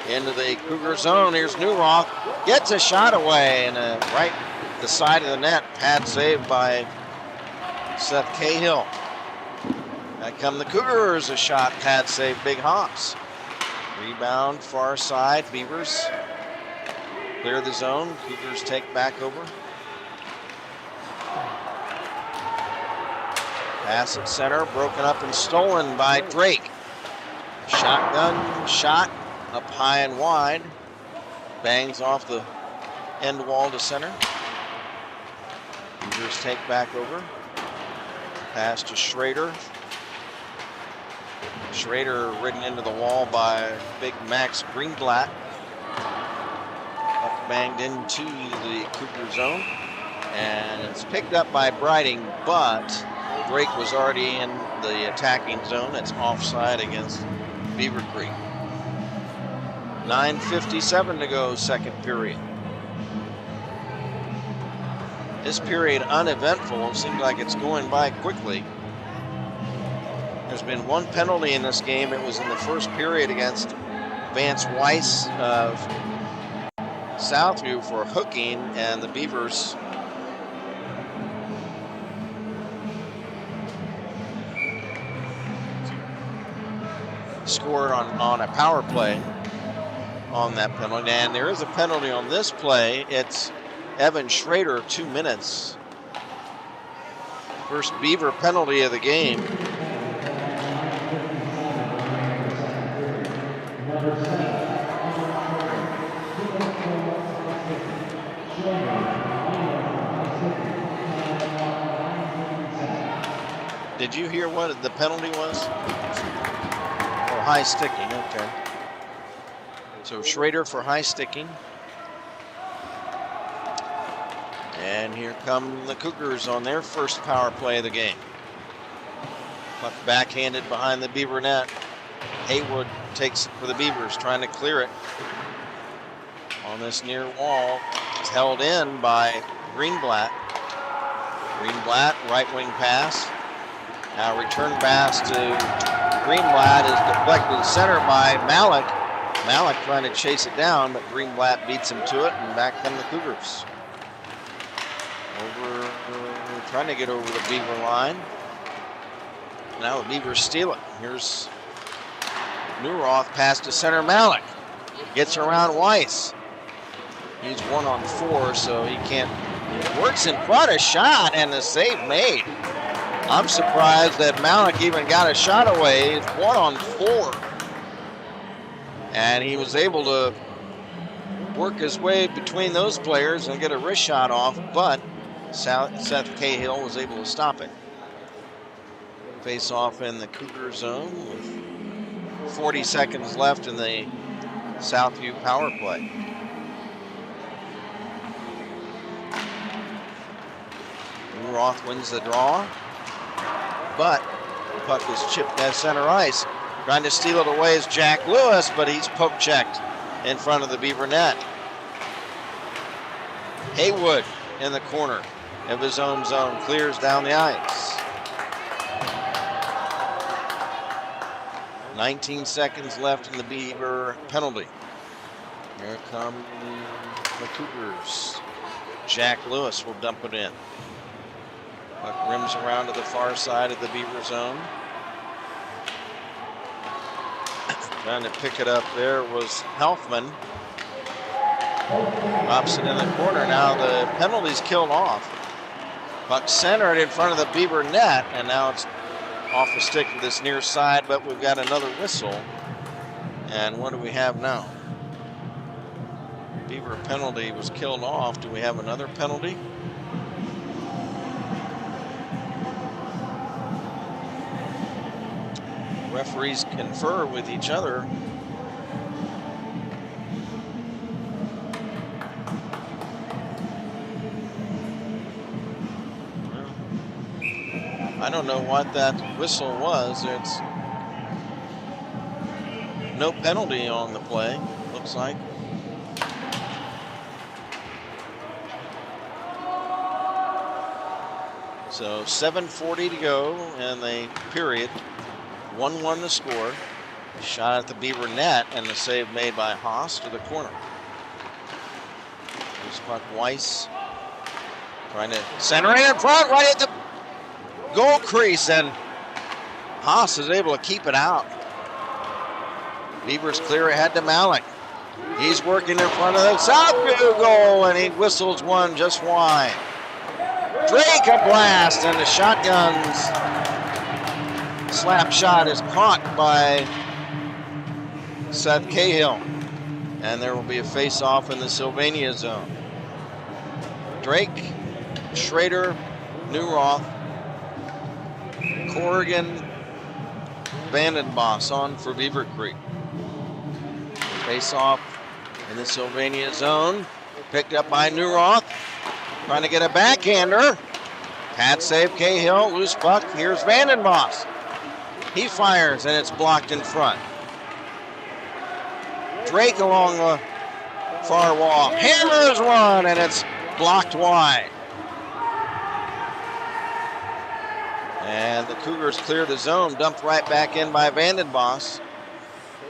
into the Cougar zone. Here's Newroth. Gets a shot away and right the side of the net. Pad saved by Seth Cahill. Back come the Cougars. A shot, pad save, Big Hops. Rebound, far side. Beavers clear the zone. Cougars take back over. Pass at center, broken up and stolen by Drake. Shotgun shot up high and wide. Bangs off the end wall to center. Beavers take back over. Pass to Schrader. Schrader ridden into the wall by Big Max Greenblatt. Banged into the Cougar zone. And it's picked up by Breiting, but Drake was already in the attacking zone. It's offside against Beavercreek. 9:57 to go, second period. This period uneventful. Seems like it's going by quickly. There's been one penalty in this game. It was in the first period against Vance Weiss of Southview for hooking, and the Beavers scored on a power play on that penalty. And there is a penalty on this play. It's Evan Schrader, 2 minutes. First Beaver penalty of the game. Did you hear what the penalty was? Oh, high sticking, okay. So Schrader for high sticking. And here come the Cougars on their first power play of the game. Puck backhanded behind the Beaver net. Haywood takes it for the Beavers, trying to clear it. On this near wall, it's held in by Greenblatt. Greenblatt, right wing pass. Now return pass to Greenblatt is deflected center by Malik. Malik trying to chase it down, but Greenblatt beats him to it, and back come the Cougars. Trying to get over the Beaver line. Now the Beavers steal it. Here's Newroth, pass to center. Malik gets around Weiss. He's 1-on-4, so he can't. Works in front, a shot, and the save made. I'm surprised that Malik even got a shot away. It's 1-on-4. And he was able to work his way between those players and get a wrist shot off, but Seth Cahill was able to stop it. Face off in the Cougar zone with 40 seconds left in the Southview power play. Roth wins the draw, but the puck is chipped at center ice. Trying to steal it away is Jack Lewis, but he's poke checked in front of the Beaver net. Haywood in the corner of his own zone clears down the ice. 19 seconds left in the Beaver penalty. Here come the Cougars. Jack Lewis will dump it in. Puck rims around to the far side of the Beaver zone. Trying to pick it up there was Helfman. Drops it in the corner. Now the penalty's killed off. Puck centered in front of the Beaver net, and now it's off the stick to this near side, but we've got another whistle. And what do we have now? Beaver penalty was killed off. Do we have another penalty? Referees confer with each other. I don't know what that whistle was. It's no penalty on the play, looks like. So 7:40 to go in the period. 1-1 the score. Shot at the Beaver net and the save made by Haas to the corner. There's puck Weiss trying to center it in front, right at the goal crease, and Haas is able to keep it out. Beavers clear ahead to Malik. He's working in front of the Southview goal, and he whistles one just wide. Drake a blast, and the shotgun's slap shot is caught by Seth Cahill, and there will be a face-off in the Sylvania zone. Drake, Schrader, Newroth, Corrigan, Vandenbos on for Beavercreek. Face-off in the Sylvania zone, picked up by Newroth, trying to get a backhander. Pad save Cahill, loose puck. Here's Vandenbos. He fires, and it's blocked in front. Drake along the far wall, hammers one, and it's blocked wide. And the Cougars clear the zone, dumped right back in by Vandenbos.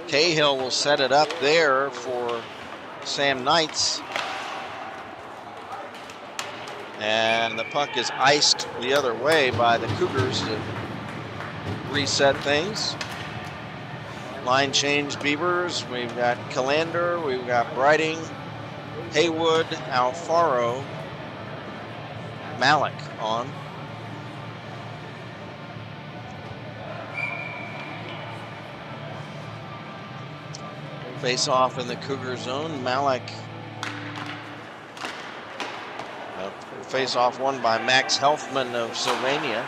Cahill will set it up there for Sam Knights. And the puck is iced the other way by the Cougars to reset things. Line change Beavers. We've got Callander, we've got Brighting, Haywood, Alfaro, Malik on. Face off in the Cougar zone. Malik. Face off won by Max Helfman of Sylvania.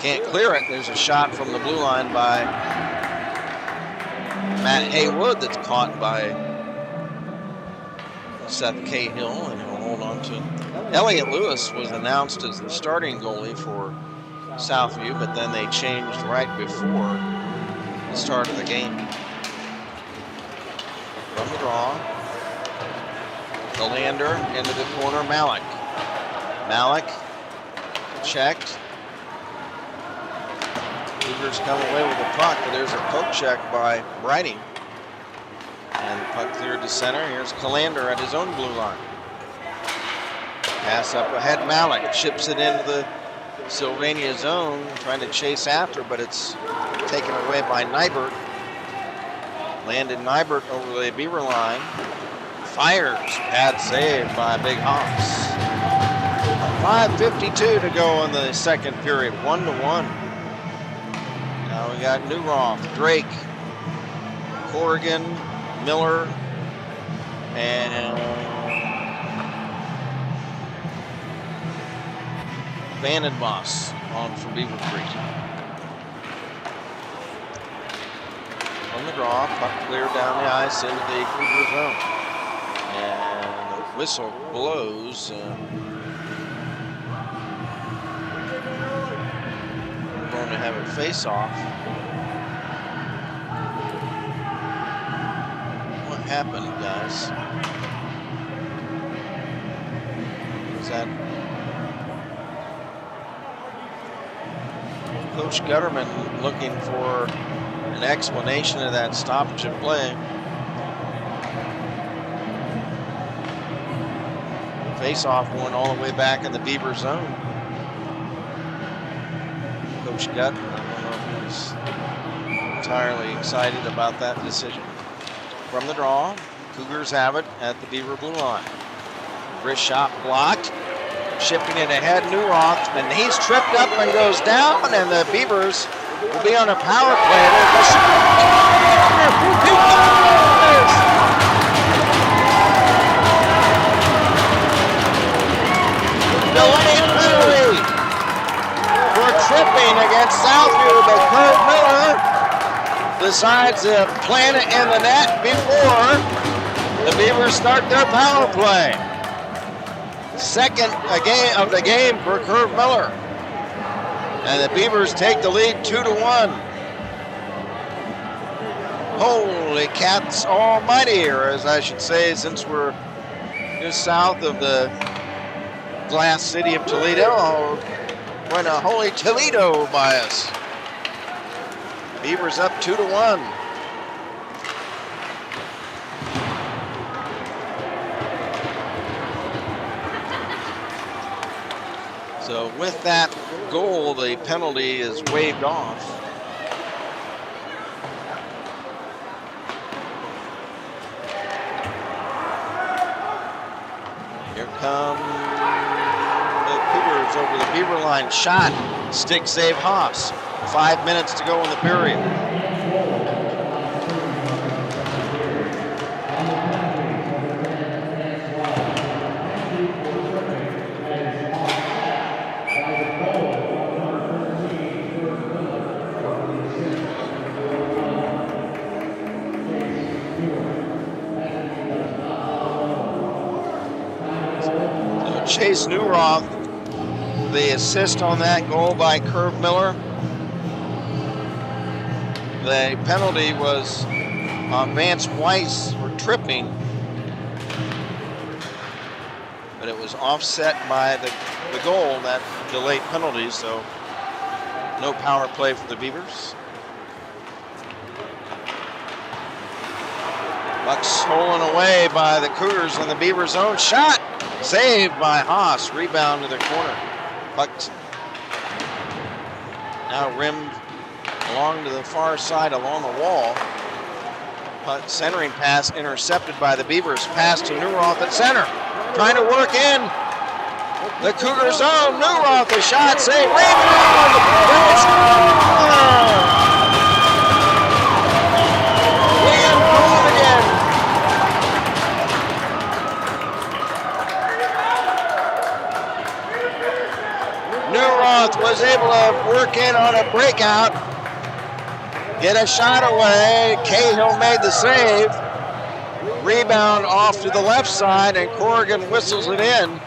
Can't clear it. There's a shot from the blue line by Matt Haywood that's caught by Seth Cahill, and he'll hold on to it. Elliot Lewis was announced as the starting goalie for Southview, but then they changed right before the start of the game. From the draw, Callander into the corner, Malik. Malik checked. Cougars come away with the puck, but there's a poke check by Brighting. And the puck cleared to center. Here's Callander at his own blue line. Pass up ahead, Malik chips it into the Sylvania zone, trying to chase after, but it's taken away by Nybert. Landed Nybert over the Beaver line. Fires, pad save by Big Hops. 5:52 to go in the second period, 1-1. Now we got Newroth, Drake, Corrigan, Miller, and Vandenbos on for Beavercreek. From the draw, puck cleared down the ice into the Cougar zone. And the whistle blows. We're going to have a face-off. What happened, guys? Is that Coach Gutterman looking for an explanation of that stoppage of play? Face-off one all the way back in the Beaver zone. Coach Gutt, I don't know if he was entirely excited about that decision. From the draw, Cougars have it at the Beaver blue line. Wrist shot blocked. Shipping it ahead, Newroth, and he's tripped up and goes down, and the Beavers will be on a power play. Delayed penalty for tripping against Southview, but Kurt Miller decides to plant it in the net before the Beavers start their power play. Second of the game for Kurt Miller. And the Beavers take the lead 2-1. Holy cats almighty, or as I should say, since we're just south of the glass city of Toledo, we're in a holy Toledo by us. Beavers up 2-1. So with that goal, the penalty is waved off. Here come the Cougars over the Beaver line. Shot, stick save Haas. 5 minutes to go in the period. Chase Newroth, the assist on that goal by Curve Miller. The penalty was on Vance Weiss for tripping, but it was offset by the goal, that delayed penalty, so no power play for the Beavers. Puck stolen away by the Cougars in the Beavers' own shot. Saved by Haas, rebound to the corner. Puck now rimmed along to the far side along the wall. Puck centering pass intercepted by the Beavers. Pass to Newroth at center. Trying to work in the Cougars' own. Newroth, a shot, save, rebound! William Gould again. Newroth was able to work in on a breakout, get a shot away. Cahill made the save. Rebound off to the left side, and Corrigan whistles it in.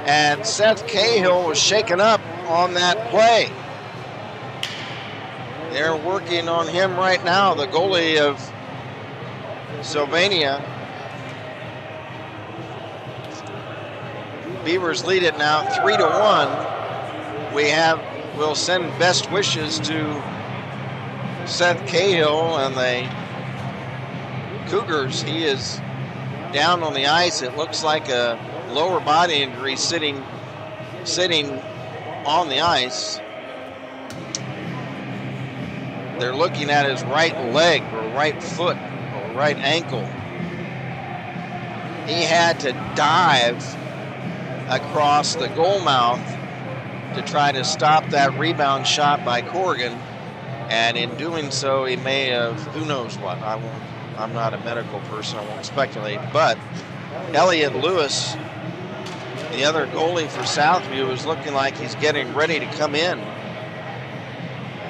And Seth Cahill was shaken up on that play. They're working on him right now, the goalie of Sylvania. Beavers lead it now 3-1. We'll send best wishes to Seth Cahill and the Cougars. He is down on the ice. It looks like a lower body injury sitting on the ice. They're looking at his right leg or right foot or right ankle. He had to dive across the goal mouth to try to stop that rebound shot by Corrigan, and in doing so he may have, who knows what, I'm not a medical person, I won't speculate, but Elliot Lewis, the other goalie for Southview, is looking like he's getting ready to come in.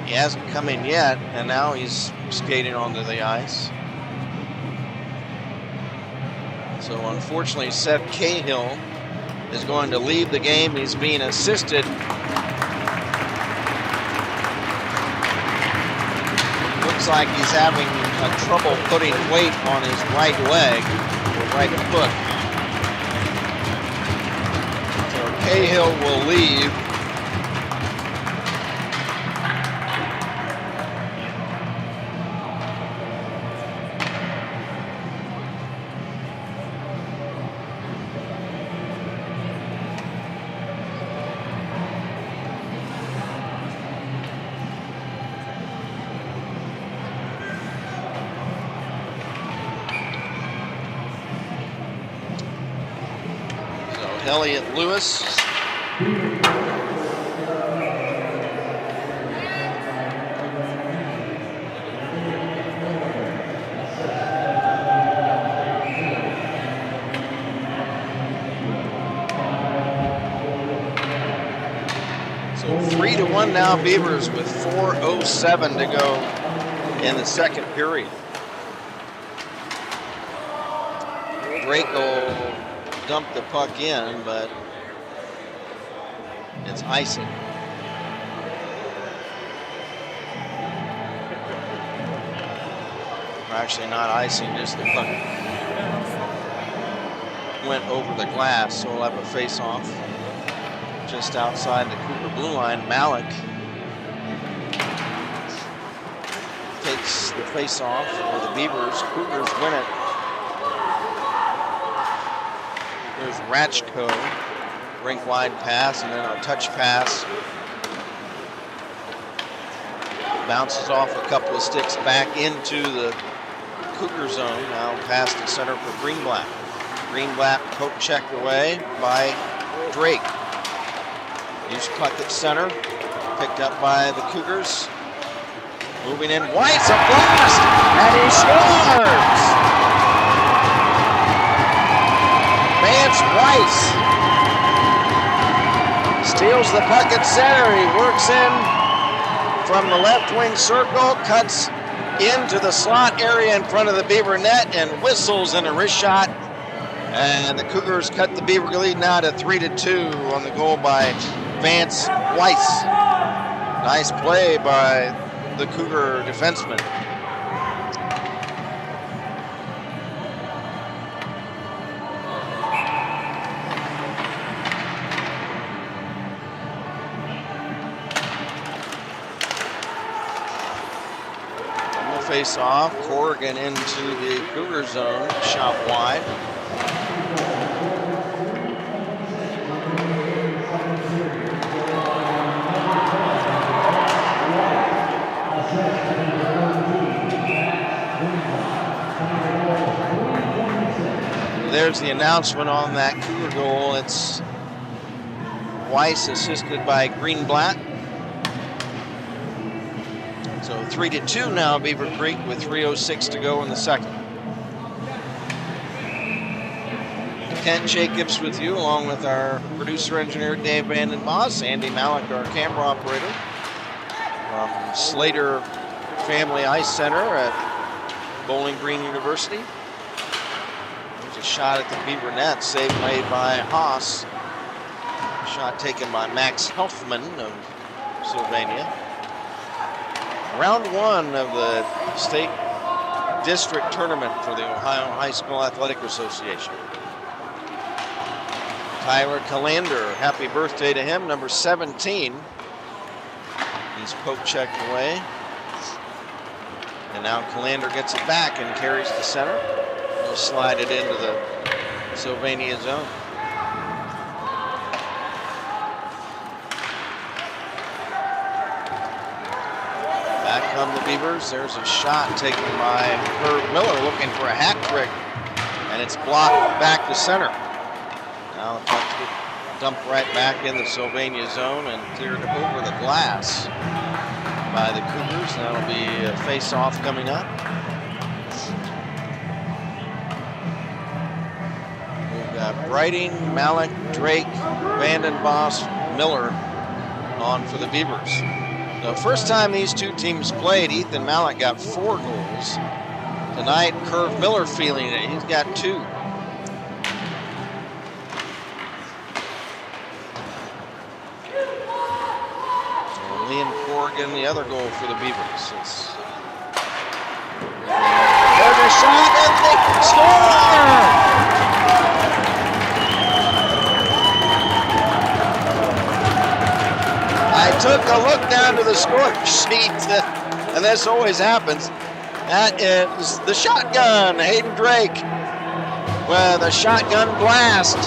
He hasn't come in yet, and now he's skating onto the ice. So unfortunately Seth Cahill is going to leave the game. He's being assisted. Looks like he's having trouble putting weight on his right leg or right foot. So Cahill will leave. Elliot Lewis. So 3-1 now Beavers with 4:07 to go in the second period. Great goal. Dumped the puck in, but it's icing. Actually, not icing, just the puck went over the glass, so we'll have a face-off just outside the Cougar blue line. Malik takes the face-off for the Beavers. Cougars win it. There's Ratchko, rink wide pass, and then a touch pass. Bounces off a couple of sticks back into the Cougar zone. Now past the center for Greenblatt. Greenblatt poke checked away by Drake. Loose puck at center, picked up by the Cougars. Moving in, Weiss, a blast, and he scores! Vance Weiss steals the puck at center. He works in from the left wing circle, cuts into the slot area in front of the Beaver net, and whistles in a wrist shot. And the Cougars cut the Beaver lead now to 3-2 on the goal by Vance Weiss. Nice play by the Cougar defenseman. On the face-off, Corrigan into the Cougar zone, shot wide. There's the announcement on that Cougar goal. It's Weiss assisted by Greenblatt. So 3-2 now, Beavercreek, with 3:06 to go in the second. Kent Jacobs with you, along with our producer engineer Dave Vanden Boss, Andy Malik, our camera operator, from Slater Family Ice Center at Bowling Green University. There's a shot at the Beaver net, save made by Haas. Shot taken by Max Helfman of Sylvania. Round one of the state district tournament for the Ohio High School Athletic Association. Tyler Calander, happy birthday to him, number 17. He's poke checked away. And now Calander gets it back and carries to center. He'll slide it into the Sylvania zone. Back come the Beavers. There's a shot taken by Herb Miller, looking for a hat trick. And it's blocked back to center. Now the puck dumped right back in the Sylvania zone and cleared over the glass by the Cougars. That'll be a face-off coming up. We've got Brighting, Malik, Drake, Vanden Boss, Miller on for the Beavers. The first time these two teams played, Ethan Malik got 4 goals. Tonight, Curve Miller feeling it. He's got 2. Corrigan, the other goal for the Beavers. There's a shot and they score! I took a look down to the score sheet, and this always happens. That is the shotgun, Hayden Drake, with a shotgun blast.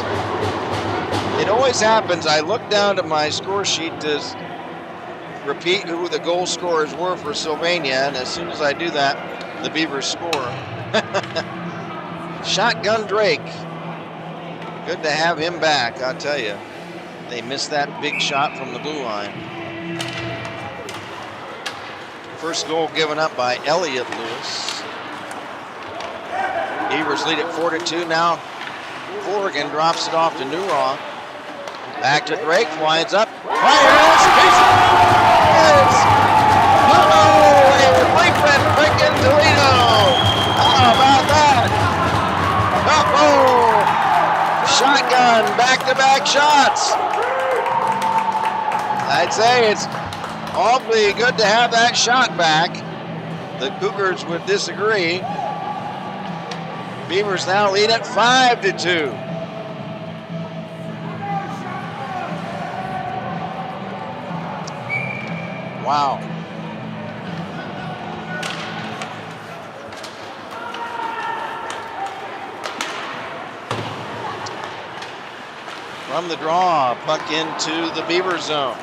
It always happens. I look down to my score sheet to repeat who the goal scorers were for Sylvania, and as soon as I do that, the Beavers score. Shotgun Drake. Good to have him back, I'll tell you. They missed that big shot from the blue line. First goal given up by Elliott Lewis. Beavers lead it 4-2. Now Corrigan drops it off to Newroth. Back to Drake, winds up, fires, freaking Toledo! How about that? Oh, shotgun, back-to-back shots. I'd say it's awfully good to have that shot back. the Cougars would disagree. Beavers now lead at 5-2. Wow. From the draw, puck into the Beaver zone.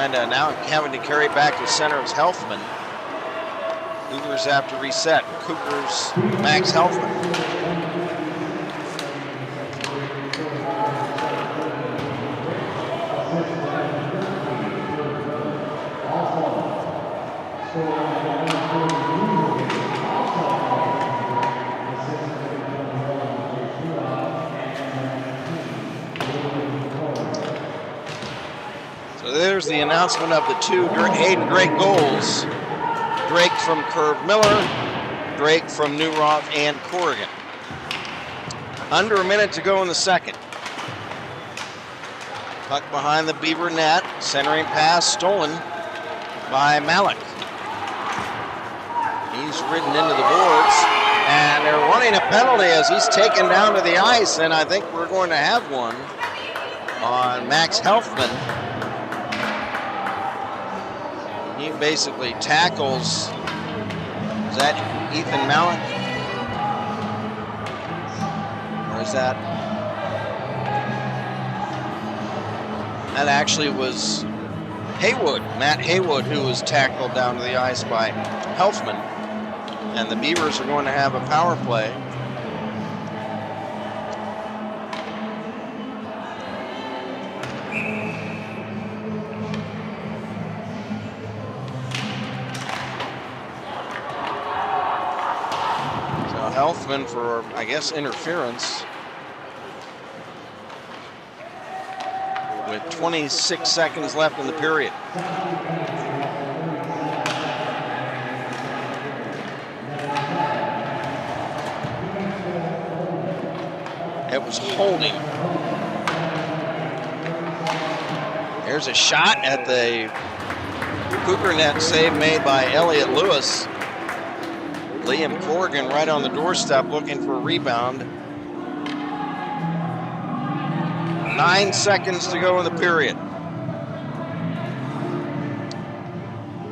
Now having to carry back to center is Helfman. Cougars have to reset. Cougars, Max Helfman. So there's the announcement of the two Hayden Drake goals. Drake from Curve Miller, Drake from Newroth and Corrigan. Under a minute to go in the second. Puck behind the Beaver net, centering pass stolen by Malik. He's ridden into the boards, and they're running a penalty as he's taken down to the ice, and I think we're going to have one on Max Helfman. He basically tackles, is that Ethan Malik? Or is that actually was Haywood, Matt Haywood, who was tackled down to the ice by Helfman. And the Beavers are going to have a power play. Helfman for, I guess, interference. With 26 seconds left in the period. It was holding. There's a shot at the Cougar net, save made by Elliott Lewis. Liam Corrigan right on the doorstep looking for a rebound. 9 seconds to go in the period.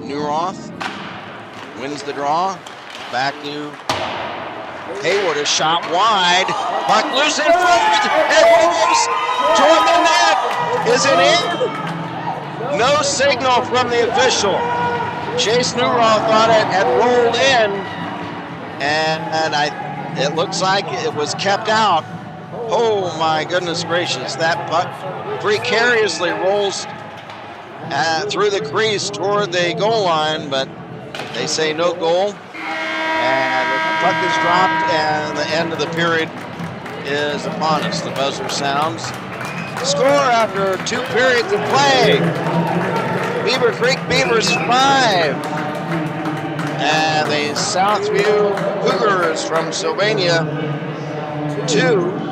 Newroth wins the draw. Back to Haywood, a shot wide. Puck loose in front. It rolls toward the net. Is it in? No signal from the official. Chase Newroth thought it had rolled in. And it looks like it was kept out. Oh my goodness gracious, that puck precariously rolls through the crease toward the goal line, but they say no goal. And the puck is dropped and the end of the period is upon us. The buzzer sounds. Score after 2 periods of play. Beavercreek Beavers 5. And the Southview Cougars from Sylvania 2.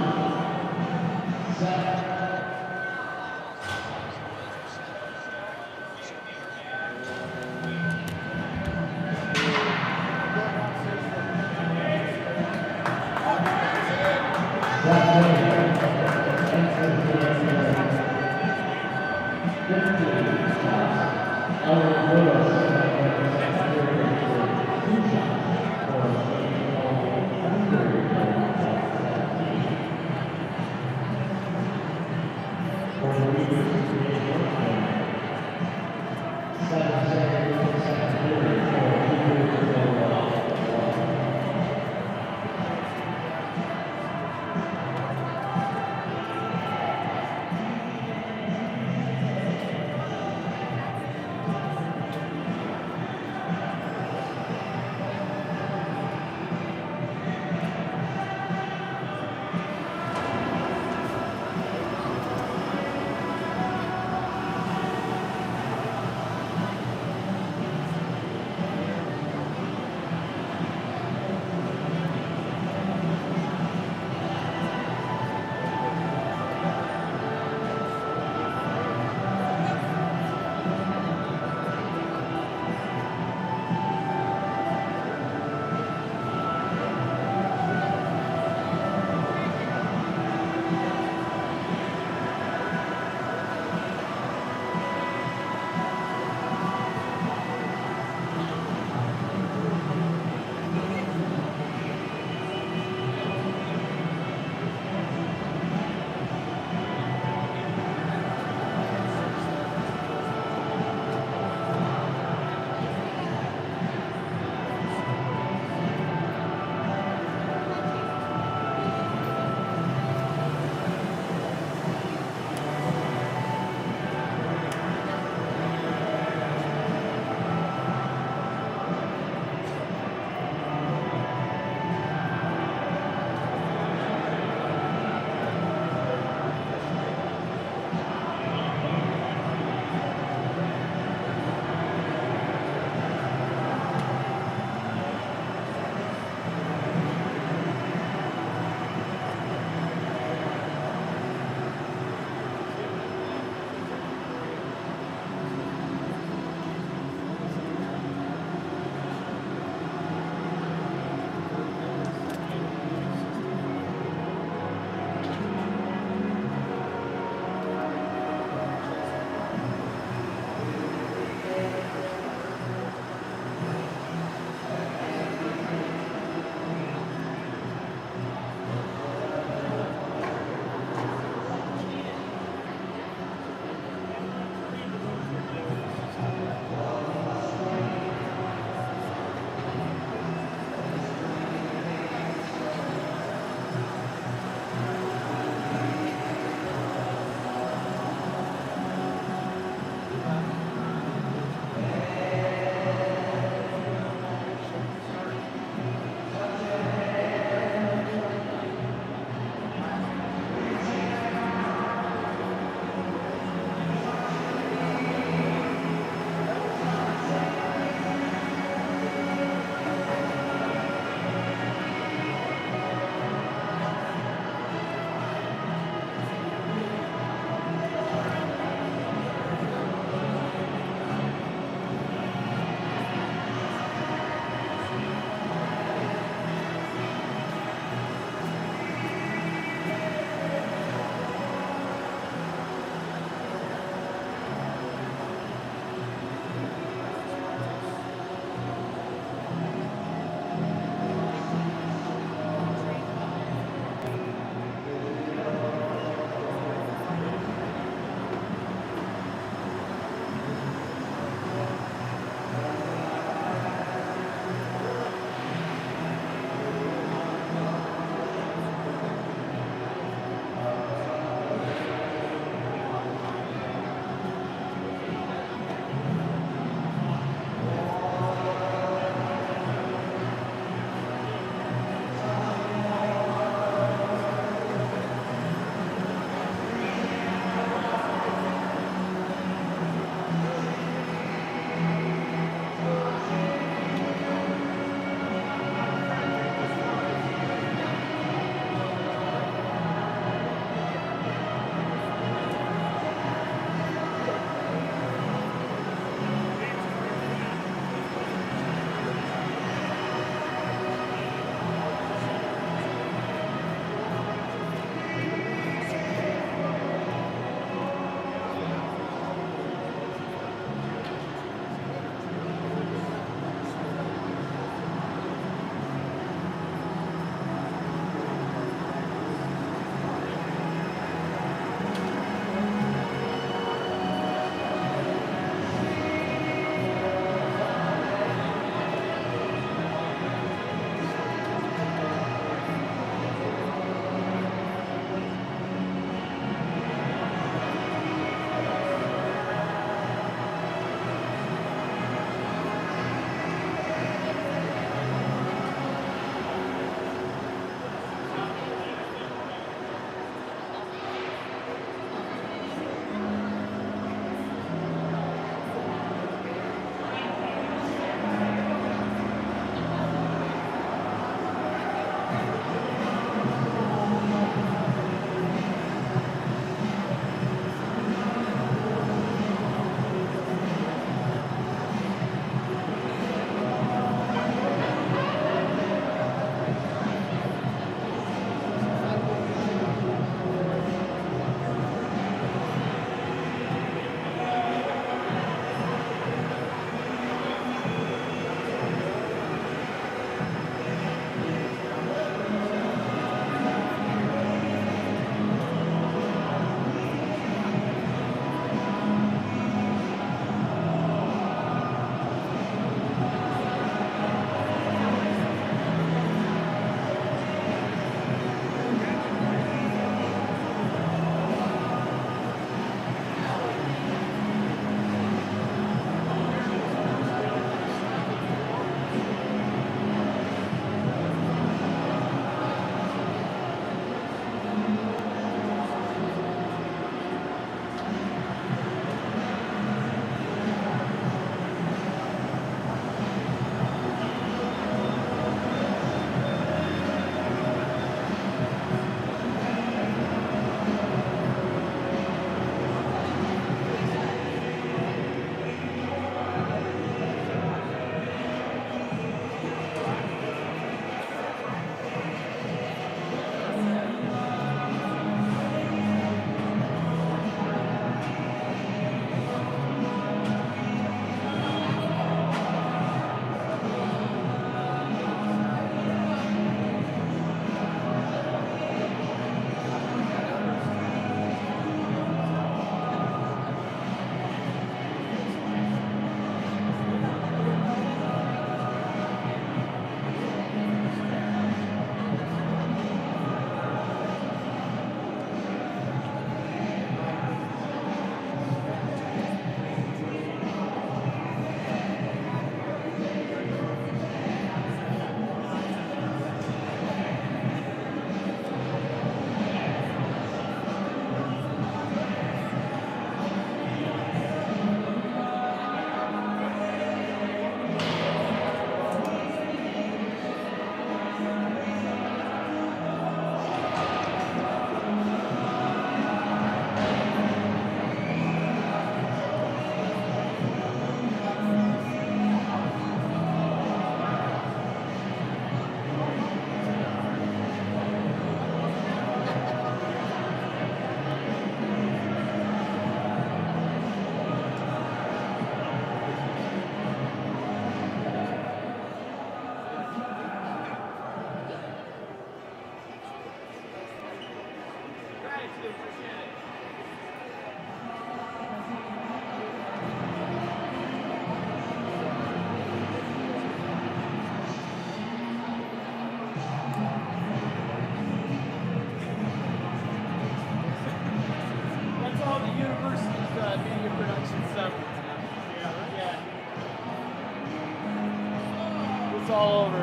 all over.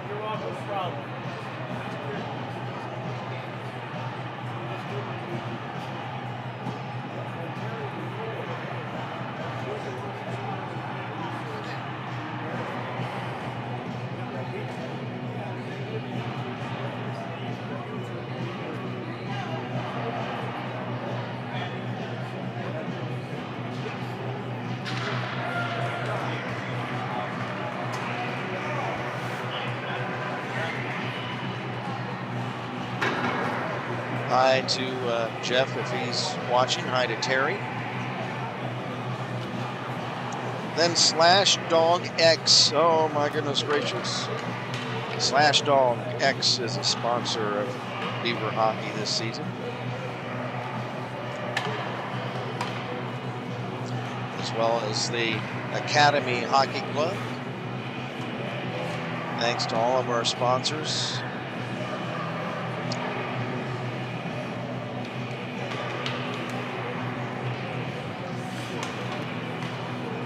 You're welcome. No problem. Hi to Jeff if he's watching. Hi to Terry. Then Slash Dog X. Oh my goodness gracious. Slash Dog X is a sponsor of Beaver hockey this season. As well as the Academy Hockey Club. Thanks to all of our sponsors.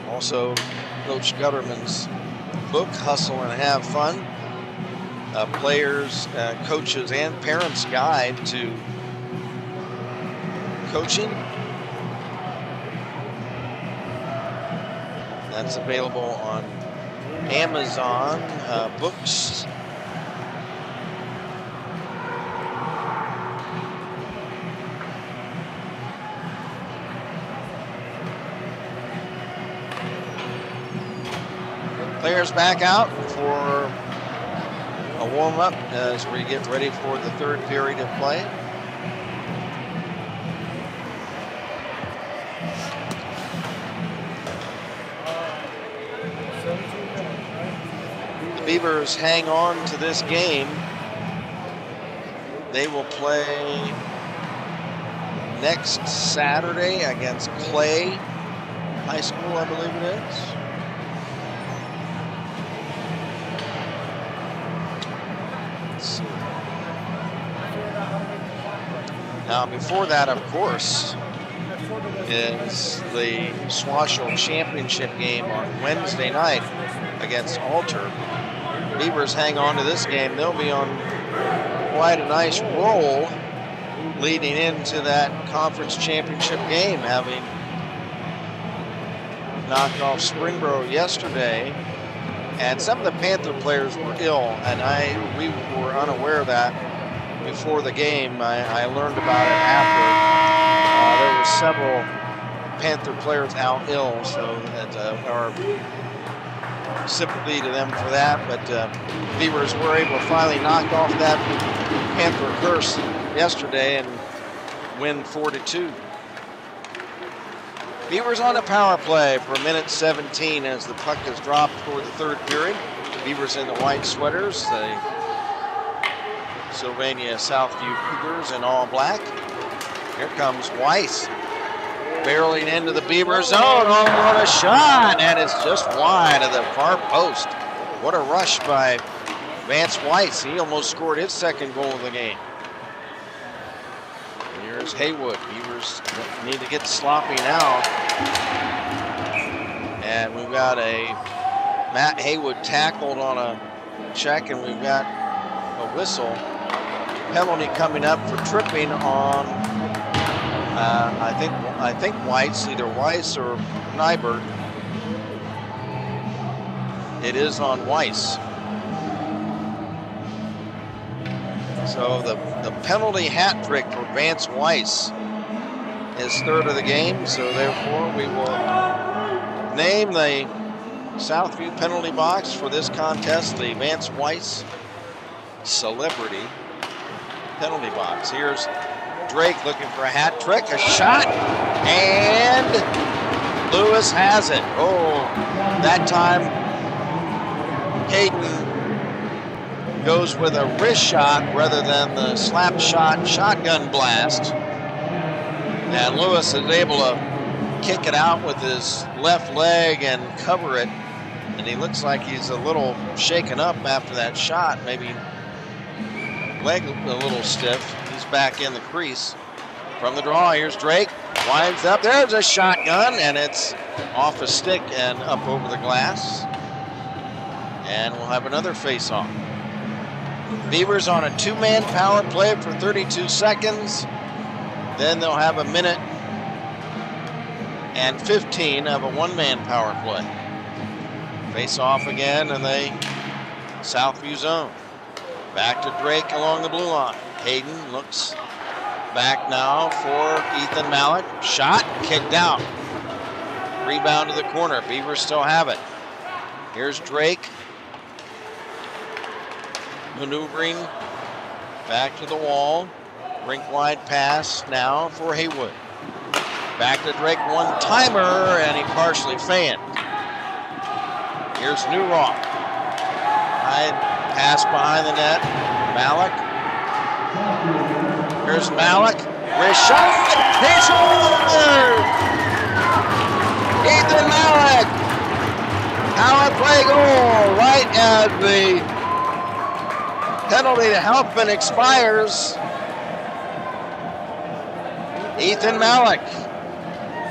Also, Coach Gutterman's book, Hustle and Have Fun, players, coaches, and parents' guide to coaching. That's available on Amazon books. Players back out for a warm-up as we get ready for the third period of play. The Beavers hang on to this game. They will play next Saturday against Clay High School, I believe it is. Now, before that, of course, is the Swashel Championship game on Wednesday night against Alter. Beavers hang on to this game. They'll be on quite a nice roll leading into that conference championship game, having knocked off Springboro yesterday. And some of the Panther players were ill, and we were unaware of that before the game. I learned about it after. There were several Panther players out ill, so that our sympathy to them for that. But Beavers were able to finally knock off that Panther curse yesterday and win 4-2. Beavers on a power play for 1:17 as the puck is dropped for the third period. Beavers in the white sweaters, the Sylvania Southview Cougars in all black. Here comes Weiss, barreling into the Beaver zone. Oh, what a shot! And it's just wide of the far post. What a rush by Vance Weiss. He almost scored his second goal of the game. Here's Haywood. Beavers need to get sloppy now. And we've got a Matt Haywood tackled on a check, and we've got a whistle. Penalty coming up for tripping on I think Weiss, either Weiss or Nyberg. It is on Weiss. So the penalty hat trick for Vance Weiss is third of the game. So therefore we will name the Southview penalty box for this contest the Vance Weiss Celebrity penalty box. Here's Drake looking for a hat trick, a shot, and Lewis has it. Oh, that time Hayden goes with a wrist shot rather than the slap shot shotgun blast. And Lewis is able to kick it out with his left leg and cover it. And he looks like he's a little shaken up after that shot, maybe leg a little stiff. He's back in the crease. from the draw. Here's Drake. Winds up. There's a shotgun, and it's off a stick and up over the glass. And we'll have another face-off. Beavers on a 2-man power play for 32 seconds. Then they'll have a minute and 15 of a 1-man power play. Face off again in the Southview zone. Back to Drake along the blue line. Hayden looks back now for Ethan Malik. Shot, kicked out. Rebound to the corner. Beavers still have it. Here's Drake. Maneuvering back to the wall. Rink wide pass now for Haywood. Back to Drake, one-timer, and he partially fanned. Here's Newroth. High pass behind the net. Malik. Here's Malik. Wrist shot. He's over! Ethan Malik. Power play goal right as the penalty to Helpman expires. Ethan Malik,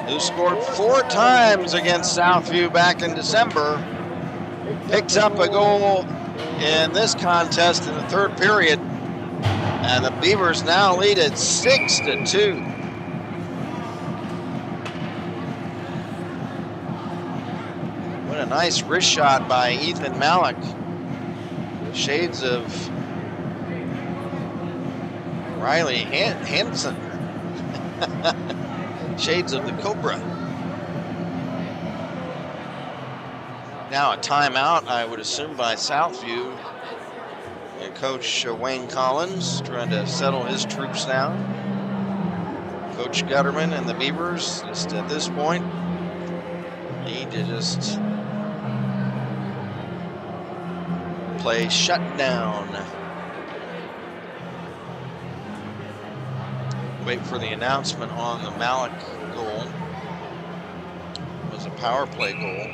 who scored 4 times against Southview back in December, picks up a goal in this contest in the 3rd period, and the Beavers now lead at 6-2. What a nice wrist shot by Ethan Malik. Shades of Riley Hansen. Shades of the Cobra. Now a timeout, I would assume, by Southview. And Coach Wayne Collins trying to settle his troops down. Coach Gutterman and the Beavers, just at this point, need to just play shutdown. Wait for the announcement on the Malik goal. It was a power play goal.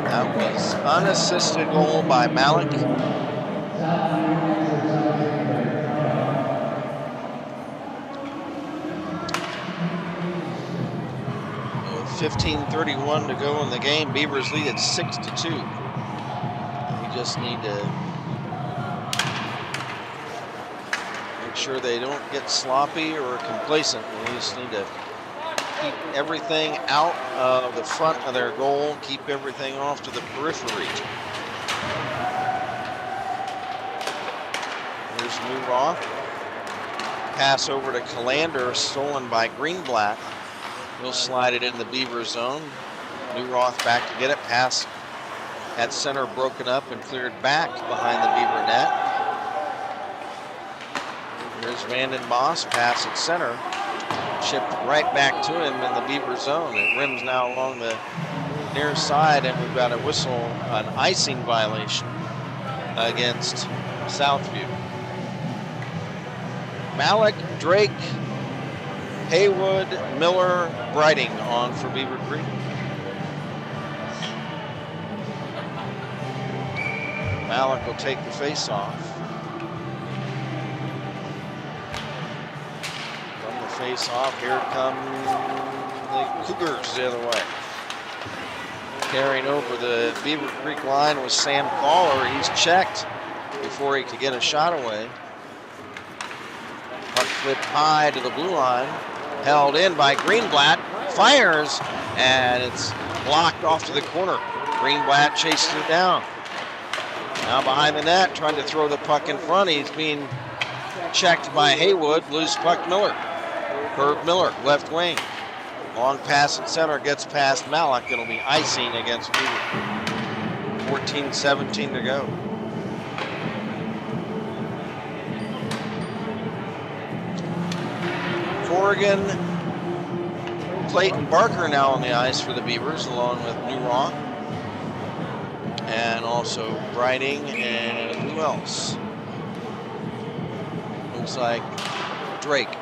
That was unassisted goal by Malik. 15:31 to go in the game. Beavers lead at 6-2. We just need to make sure they don't get sloppy or complacent. We just need to keep everything out of the front of their goal, keep everything off to the periphery. Here's Newroth. Pass over to Calander, stolen by Greenblatt. He'll slide it in the Beaver zone. Newroth back to get it. Pass at center broken up and cleared back behind the Beaver net. Here's Vanden Boss. Pass at center. Chipped right back to him in the Beaver zone. It rims now along the near side, and we've got a whistle, an icing violation against Southview. Malik, Drake, Haywood, Miller, Brighting on for Beavercreek. Malik will take the face-off. From the face-off, here come the Cougars the other way. Carrying over the Beavercreek line was Sam Fowler. He's checked before he could get a shot away. Puck flipped high to the blue line. Held in by Greenblatt, fires, and it's blocked off to the corner. Greenblatt chases it down. Now behind the net, trying to throw the puck in front. He's being checked by Haywood. Loose puck, Miller. Herb Miller, left wing. Long pass at center, gets past Malik. It'll be icing against Beaver. 14-17 to go. Corrigan, Clayton Barker now on the ice for the Beavers, along with Newroth. And also Brighting, and who else? Looks like Drake.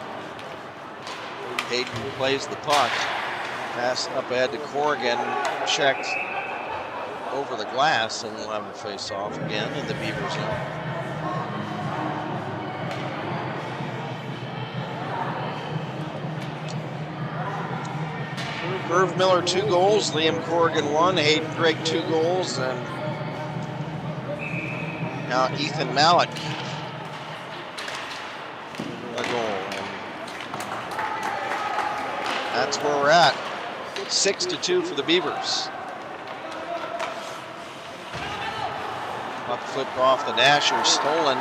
Hayden plays the puck. Pass up ahead to Corrigan, checked over the glass, and we'll have a face-off again in the Beaver zone. Irv Miller 2 goals, Liam Corrigan 1, Hayden Drake 2 goals, and now Ethan Malik a goal. And that's where we're at. 6-2 for the Beavers. Puck flipped off the dasher, stolen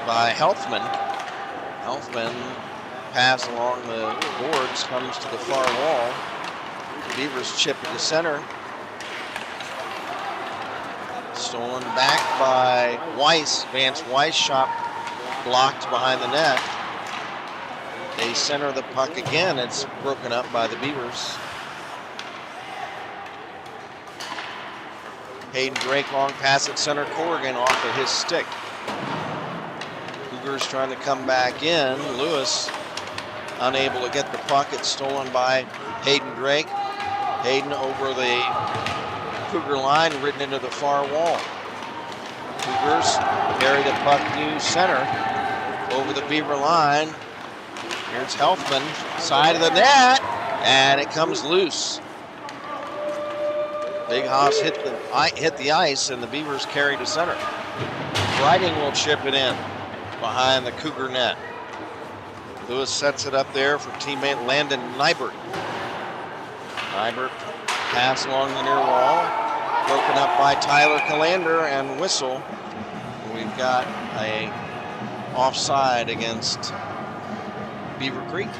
by Helfman. Helfman pass along the boards, comes to the far wall. The Beavers chip to center. Stolen back by Weiss. Vance Weiss shot blocked behind the net. They center the puck again. It's broken up by the Beavers. Hayden Drake long pass at center. Corrigan off of his stick. Cougars trying to come back in. Lewis unable to get the puck. It's stolen by Hayden Drake. Hayden over the Cougar line, ridden into the far wall. Cougars carry the puck to center over the Beaver line. Here's Helfman, side of the net, and it comes loose. Big Haas hit the ice, and the Beavers carry to center. Riding will chip it in behind the Cougar net. Lewis sets it up there for teammate Landon Nybert. Nybert pass along the near wall, broken up by Tyler Calander, and whistle. We've got a offside against Beavercreek.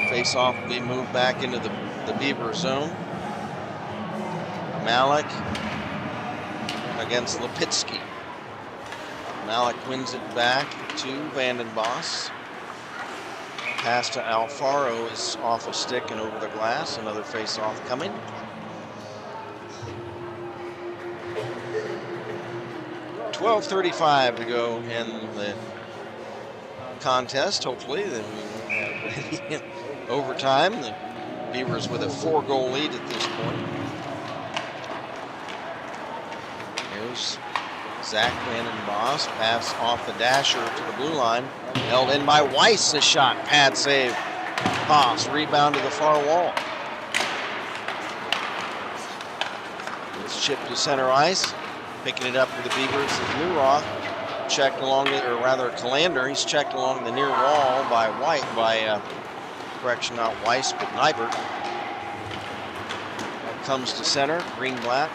Face-off will be moved back into the Beaver zone. Malik against Lipitsky. Malik wins it back to Vandenbos. Pass to Alfaro is off a stick and over the glass. Another face-off coming. .12:35 to go in the contest. Hopefully, then we have overtime. The Beavers with a 4-goal lead at this point. Here's Zach Vandenbos. Pass off the dasher to the blue line. Held in by Weiss. A shot. Pad save. Haas. Rebound to the far wall. It's chipped to center ice. Picking it up for the Beavers is Newroth. Checked along the, or rather Calander. He's checked along the near wall by correction, not Weiss, but Nybert. Comes to center. Greenblatt.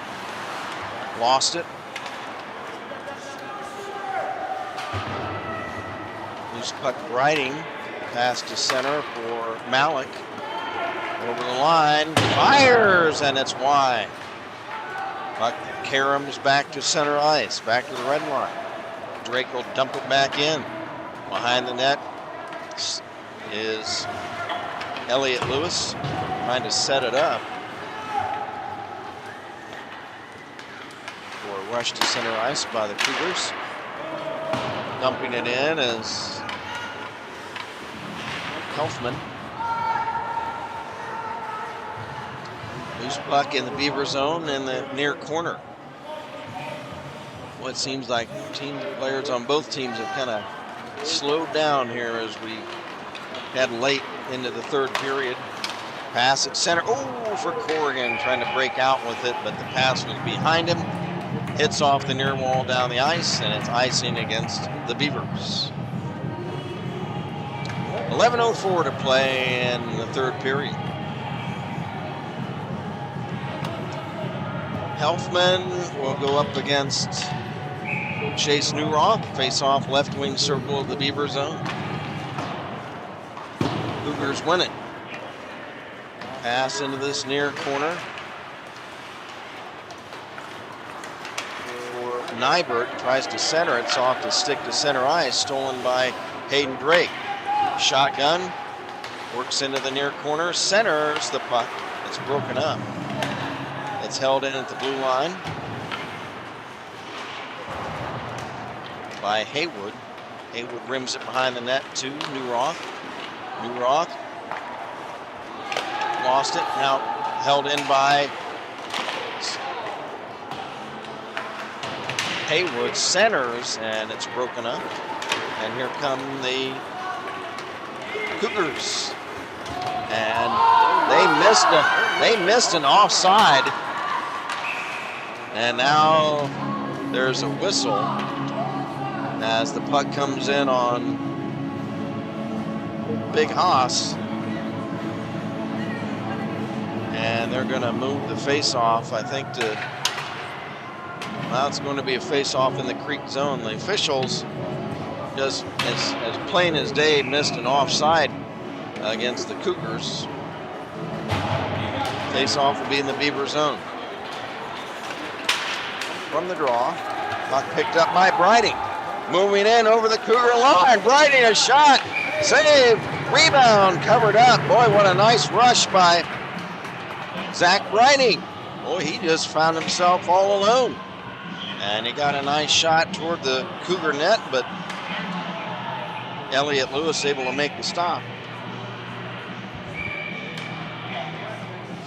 Lost it. Loose puck riding. Pass to center for Malik. Over the line. Fires, and it's wide. Puck caroms back to center ice. Back to the red line. Drake will dump it back in. Behind the net is Elliot Lewis trying to set it up for a rush to center ice by the Cougars. Dumping it in is Helfman. Loose puck in the Beaver zone in the near corner. What seems like team players on both teams have kind of slowed down here as we head late into the third period. Pass at center. Oh, for Corrigan, trying to break out with it, but the pass was behind him. Hits off the near wall down the ice, and it's icing against the Beavers. 11:04 to play in the third period. Helfman will go up against Chase Newroth. Face off left wing circle of the Beaver zone. Cougars win it. Pass into this near corner for Nybert. Tries to center it. It's off the stick to center ice. Stolen by Hayden Drake. Shotgun. Works into the near corner. Centers the puck. It's broken up. It's held in at the blue line. by Haywood. Haywood rims it behind the net to Newroth. Newroth lost it, now held in by Haywood. Centers, and it's broken up. And here come the Cougars. And they missed an offside. And now there's a whistle as the puck comes in on Big Haas. And they're going to move the face-off, I think, to, well, it's going to be a face-off in the Creek zone. The officials, just as plain as day, missed an offside against the Cougars. Face-off will be in the Beaver zone. From the draw, puck picked up by Briding. Moving in over the Cougar line. Briding, a shot, save, rebound, covered up. Boy, what a nice rush by Zach Briding. Boy, he just found himself all alone. And he got a nice shot toward the Cougar net, but Elliot Lewis able to make the stop.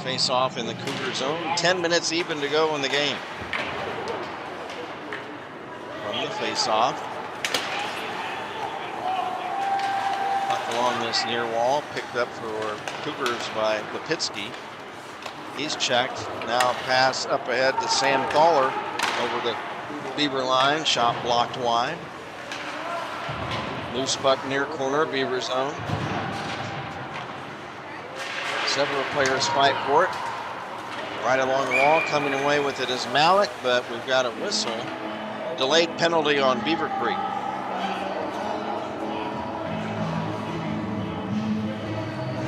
Face off in the Cougar zone. 10 minutes even to go in the game. From the face off. Puck along this near wall, picked up for Cougars by Lipitsky. He's checked. Now pass up ahead to Sam Thaler over the Beaver line. Shot blocked wide. Loose puck near corner, Beaver zone. Several players fight for it. Right along the wall, coming away with it is Malik, but we've got a whistle. Delayed penalty on Beavercreek.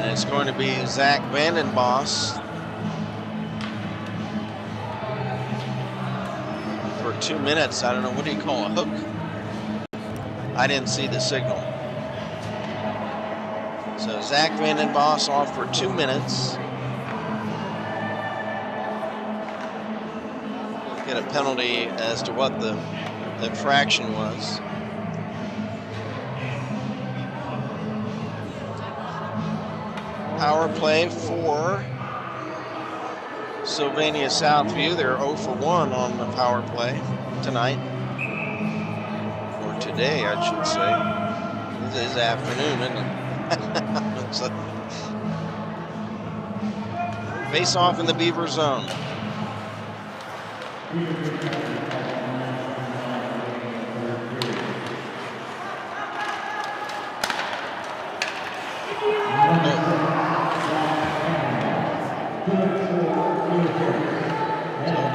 And it's going to be Zach Vandenbos for 2 minutes. I don't know, what do you call a hook? I didn't see the signal. So Zach Vandenbos off for 2 minutes. Get a penalty as to what the infraction was. Power play for Sylvania Southview. They're 0 for 1 on the power play tonight. Or today, I should say. This is afternoon, isn't it? So, face off in the Beaver zone. So,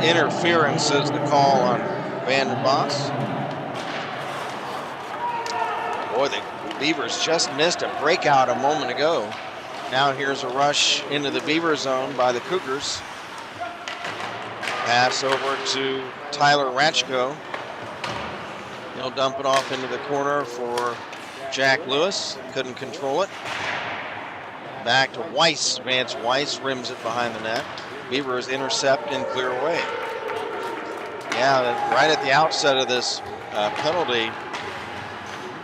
interference is the call on Vandenbos. Boy, the Beavers just missed a breakout a moment ago. Now here's a rush into the Beaver zone by the Cougars. Pass over to Tyler Ratchko. He'll dump it off into the corner for Jack Lewis. Couldn't control it. Back to Weiss. Vance Weiss rims it behind the net. Beavers intercept and clear away. Yeah, right at the outset of this penalty,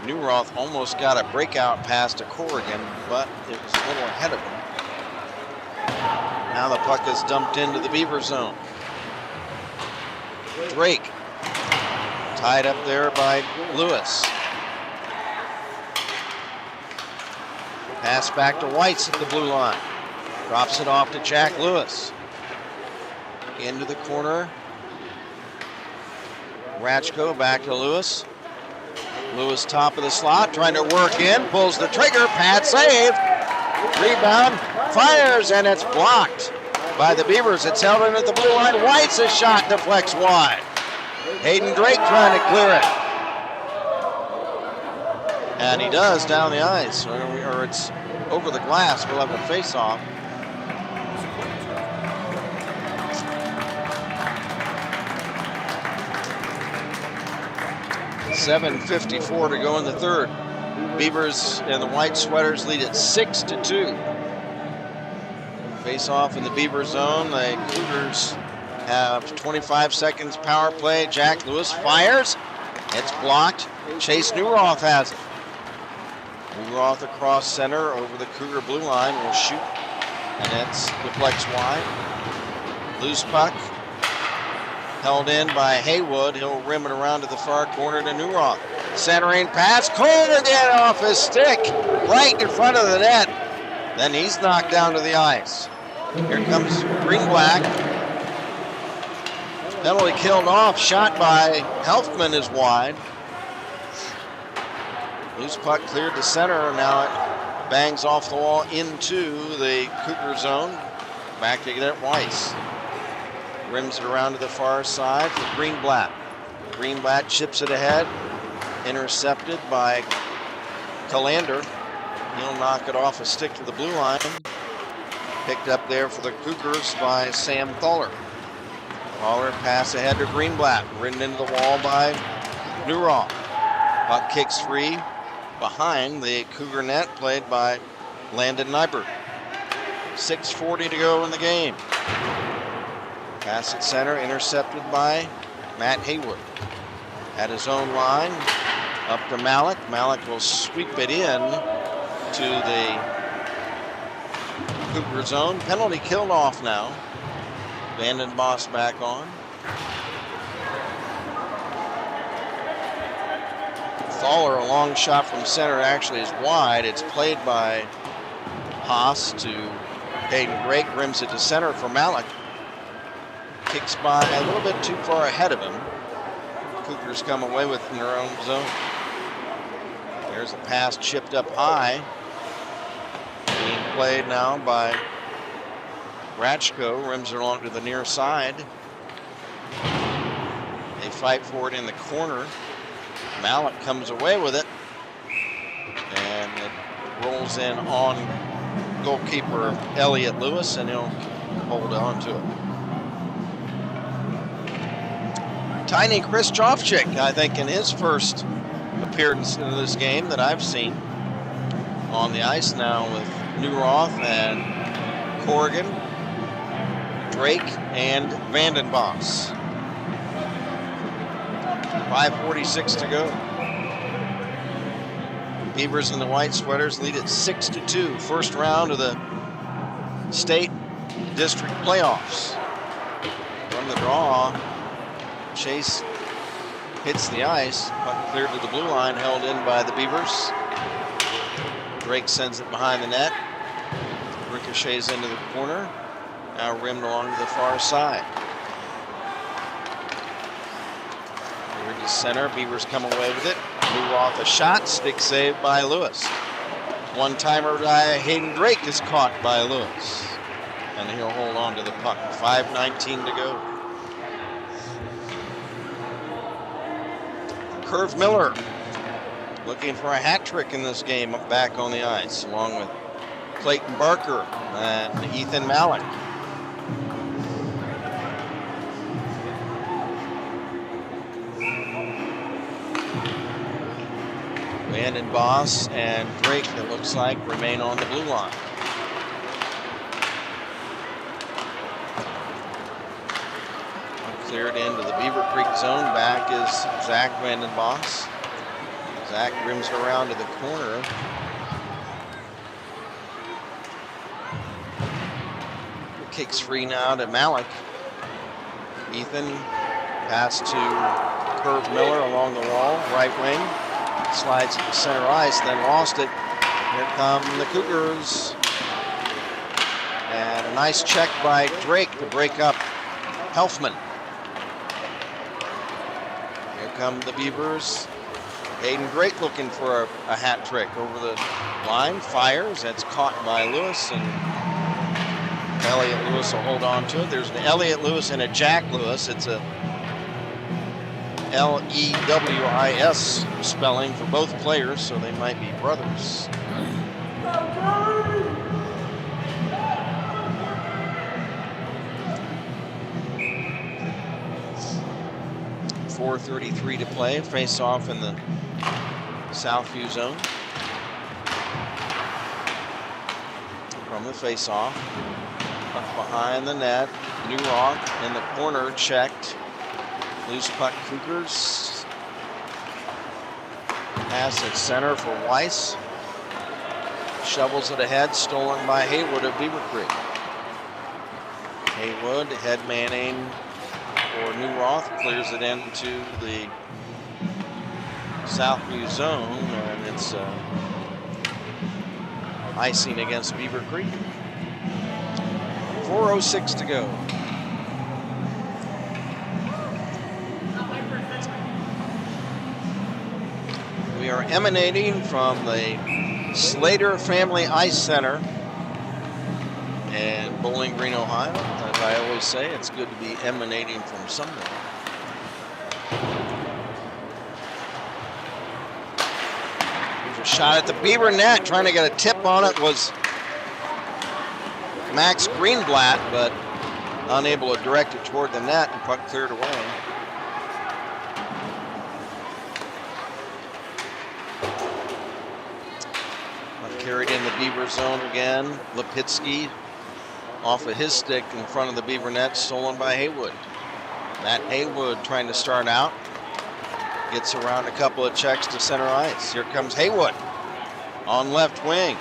Newroth almost got a breakout pass to Corrigan, but it was a little ahead of him. Now the puck is dumped into the Beaver zone. Drake tied up there by Lewis. Pass back to Whites at the blue line. Drops it off to Jack Lewis. Into the corner. Ratchko back to Lewis. Lewis top of the slot, trying to work in, pulls the trigger, pad save. Rebound, fires, and it's blocked by the Beavers. It's held in at the blue line. White's a shot deflects wide. Hayden Drake trying to clear it. And he does down the ice, or it's over the glass. We'll have a face-off. .7:54 to go in the third. Beavers and the white sweaters lead at 6-2. Face off in the Beaver zone. The Cougars have 25 seconds power play. Jack Lewis fires. It's blocked Chase Newroth has it. Newroth across center over the Cougar blue line will shoot, and it's deflects wide. Loose puck, held in by Haywood. He'll rim it around to the far corner to Newroth. Centering pass, Colgan off his stick, right in front of the net. Then he's knocked down to the ice. Here comes Greenblatt. Penalty killed off, shot by Helfman is wide. Loose puck cleared to center, now it bangs off the wall into the Cougar zone. Back to get it, Weiss. Rims it around to the far side for Greenblatt. Greenblatt chips it ahead, intercepted by Callander. He'll knock it off a stick to the blue line. Picked up there for the Cougars by Sam Thaler. Thaler pass ahead to Greenblatt, ridden into the wall by Newroth. Puck kicks free behind the Cougar net, played by Landon Nybert. 6:40 to go in the game. Pass at center, intercepted by Matt Haywood. At his own line, up to Malik. Malik will sweep it in to the Cougar zone. Penalty killed off now. Vanden Boss back on. Thaler, a long shot from center, actually is wide. It's played by Haas to Hayden Drake, rims it to center for Malik. Kicks by a little bit too far ahead of him. Cougars come away with it in their own zone. There's a pass chipped up high. Being played now by Ratchko, rims it along to the near side. They fight for it in the corner. Malik comes away with it, and it rolls in on goalkeeper Elliot Lewis, and he'll hold on to it. Tiny Chris Jovchik, I think, in his first appearance in this game that I've seen on the ice now with Newroth and Corrigan, Drake, and Vanden Boss. 5:46 to go. Beavers and the White Sweaters lead at 6-2. First round of the state district playoffs. From the draw, Chase hits the ice. Puck cleared to the blue line, held in by the Beavers. Drake sends it behind the net. Ricochets into the corner. Now rimmed along to the far side. Cleared to center. Beavers come away with it. Newroth a shot. Stick saved by Lewis. One-timer by Hayden Drake is caught by Lewis. And he'll hold on to the puck. 5:19 to go. Curve Miller looking for a hat trick in this game back on the ice, along with Clayton Barker and Ethan Malik. Vanden Boss and Drake, it looks like, remain on the blue line. Cleared into the Beavercreek zone. Back is Zach Vanden Boss. Zach rims it around to the corner. Kicks free now to Malik. Ethan pass to Curve Miller along the wall, right wing. Slides to the center ice, then lost it. Here come the Cougars. And a nice check by Drake to break up Helfman. Here come the Beavers. Hayden Drake looking for a hat trick over the line. Fires. That's caught by Lewis, and Elliot Lewis will hold on to it. There's an Elliot Lewis and a Jack Lewis. It's a Lewis spelling for both players, so they might be brothers. .4:33 to play. Face off in the Southview zone. From the face off. Puck behind the net. Newroth in the corner, checked. Loose puck, Cougars. Pass at center for Weiss. Shovels it ahead, stolen by Haywood of Beavercreek. Haywood, head manning for Newroth, clears it into the Southview zone, and it's icing against Beavercreek. 4:06 to go. We are emanating from the Slater Family Ice Center in Bowling Green, Ohio. As I always say, it's good to be emanating from somewhere. There's a shot at the Beaver net. Trying to get a tip on it was Max Greenblatt, but unable to direct it toward the net, and puck cleared away. Carried in the Beaver zone again. Lipitsky off of his stick in front of the Beaver net, stolen by Haywood. Matt Haywood trying to start out. Gets around a couple of checks to center ice. Here comes Haywood on left wing.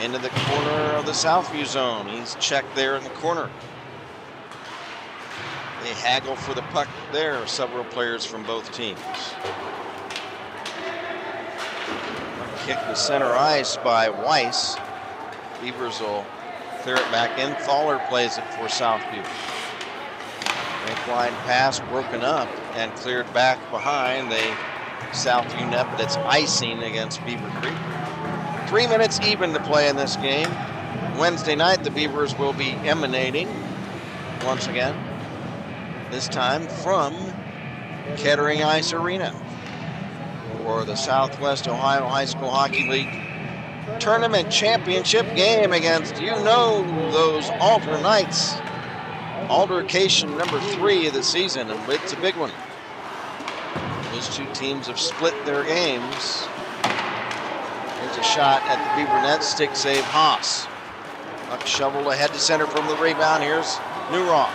Into the corner of the Southview zone. He's checked there in the corner. They haggle for the puck there, several players from both teams. Kick to center ice by Weiss. Beavers will clear it back in. Thaler plays it for Southview. Rink line pass broken up and cleared back behind the Southview net, but it's icing against Beavercreek. 3 minutes even to play in this game. Wednesday night, the Beavers will be emanating once again, this time from Kettering Ice Arena for the Southwest Ohio High School Hockey League Tournament Championship game against, those Alder Knights. Altercation number 3 of the season, and it's a big one. Those two teams have split their games. Here's a shot at the Beaver net, stick save Haas. Puck shoveled ahead to center from the rebound. Here's Newroth.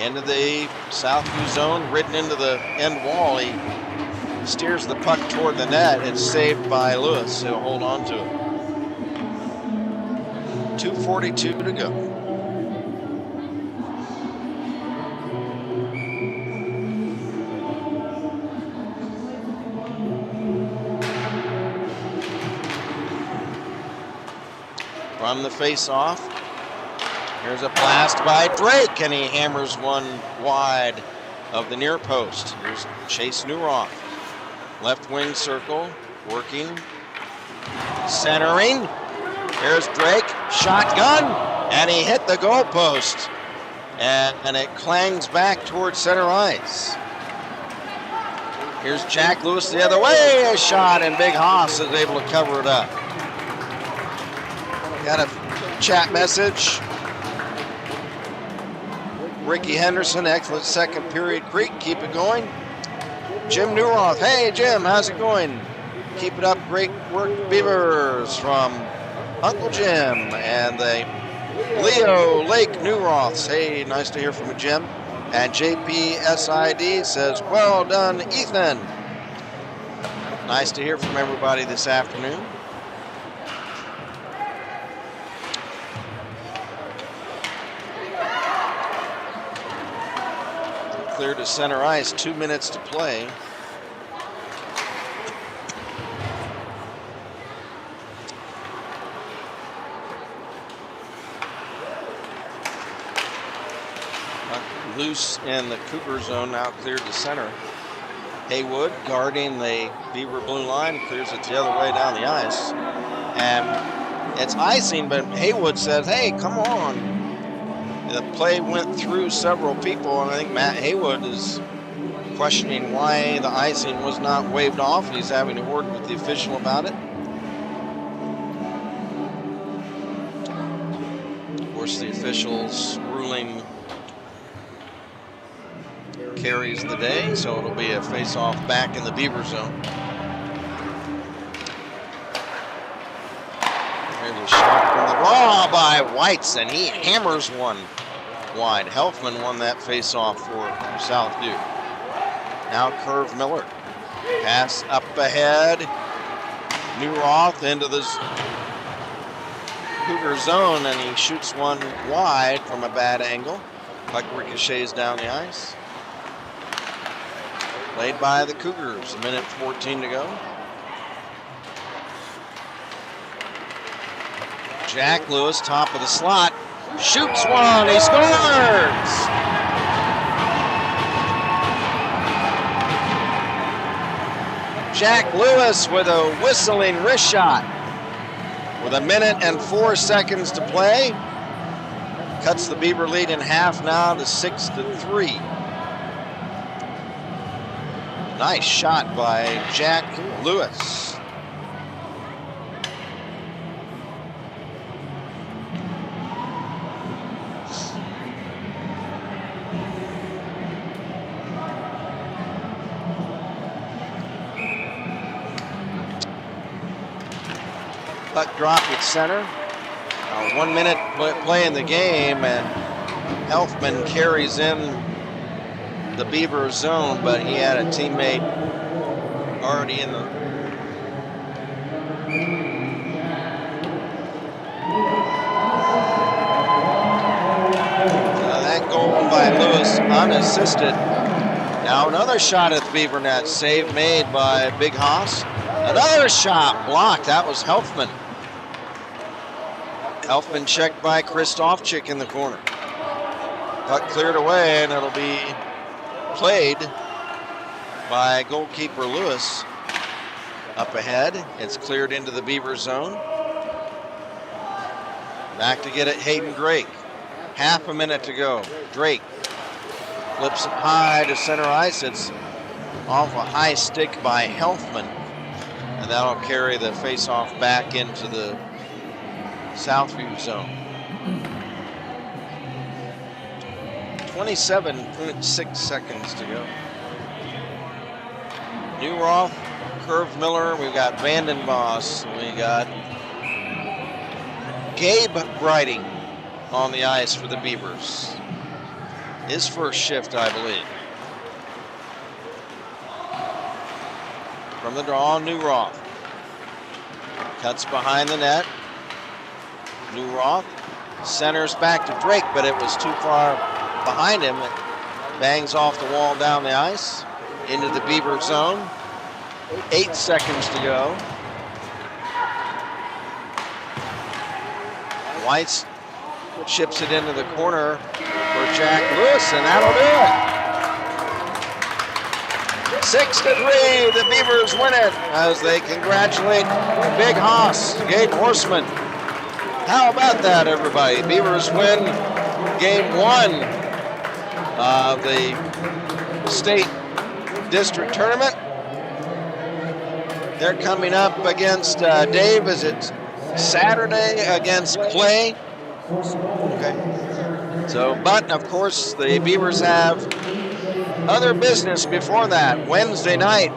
Into the Southview zone, ridden into the end wall. He steers the puck toward the net. It's saved by Lewis. He'll hold on to it. 2:42 to go. From the face-off, here's a blast by Drake, and he hammers one wide of the near post. Here's Chase Newroth. Left wing circle, working, centering. Here's Drake, shotgun, and he hit the goalpost. And it clangs back towards center ice. Here's Jack Lewis the other way, a shot, and Big Haas is able to cover it up. Got a chat message. Ricky Henderson, excellent second period, Creek, keep it going. Jim Newroth, hey Jim, how's it going? Keep it up, great work, Beavers, from Uncle Jim. And the Leo Lake Newroths, hey, nice to hear from you, Jim. And JPSID says, well done, Ethan. Nice to hear from everybody this afternoon. Clear to center ice, 2 minutes to play. Loose in the Cougar zone, now cleared to center. Haywood guarding the Beaver blue line, clears it the other way down the ice. And it's icing, but Haywood says, hey, come on. The play went through several people, and I think Matt Haywood is questioning why the icing was not waved off. He's having a word with the official about it. Of course, the official's ruling carries the day, so it'll be a face-off back in the Beaver zone. There's a shot from the raw by Whites, and he hammers one wide. Helfman won that face-off for Southview. Now Curve Miller. Pass up ahead. Newroth into the Cougar zone, and he shoots one wide from a bad angle. Puck ricochets down the ice. Played by the Cougars, 1:14 to go. Jack Lewis, top of the slot, shoots one, he scores! Jack Lewis with a whistling wrist shot. With 1:04 to play. Cuts the Beaver lead in half now to 6-3. Nice shot by Jack Lewis. Puck drop at center. 1 minute play in the game, and Elfman carries in the Beaver zone, but he had a teammate already in the. That goal by Lewis unassisted. Now another shot at the Beaver net, save made by Big Haas. Another shot blocked, that was Helfman. Helfman checked by Kristofchik in the corner. Puck cleared away, and it'll be played by goalkeeper Lewis. Up ahead, it's cleared into the Beaver zone. Back to get it, Hayden Drake. Half a minute to go. Drake flips it high to center ice. It's off a high stick by Helfman, and that'll carry the face-off back into the Southview zone. 27.6 seconds to go. Newroth, Curve Miller, we've got Vandenboss, we got Gabe Briding on the ice for the Beavers. His first shift, I believe. From the draw, Newroth. Cuts behind the net. Newroth centers back to Drake, but it was too far behind him. It bangs off the wall down the ice into the Beaver zone. 8 seconds to go. White chips it into the corner for Jack Lewis, and that'll do it. 6-3, the Beavers win it as they congratulate Big Haas, Gabe Horseman. How about that, everybody? Beavers win game 1 of the state district tournament. They're coming up against Dave. Is it Saturday against Clay? Okay. So, but of course, the Beavers have other business before that. Wednesday night,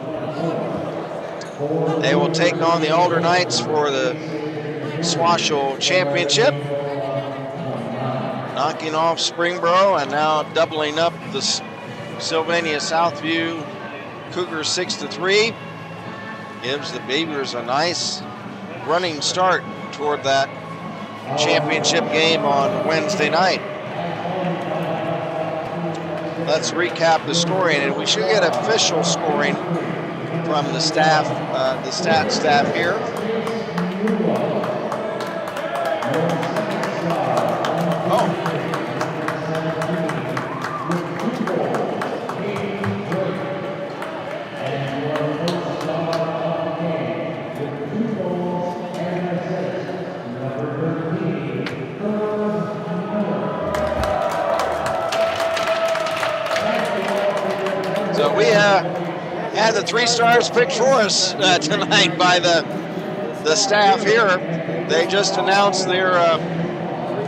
they will take on the Alder Knights for the Swashel Championship, knocking off Springboro and now doubling up the Sylvania Southview Cougars 6-3. Gives the Beavers a nice running start toward that championship game on Wednesday night. Let's recap the scoring, and we should get official scoring from the staff, the stat staff here. So we had the 3 stars picked for us tonight by the staff here. They just announced their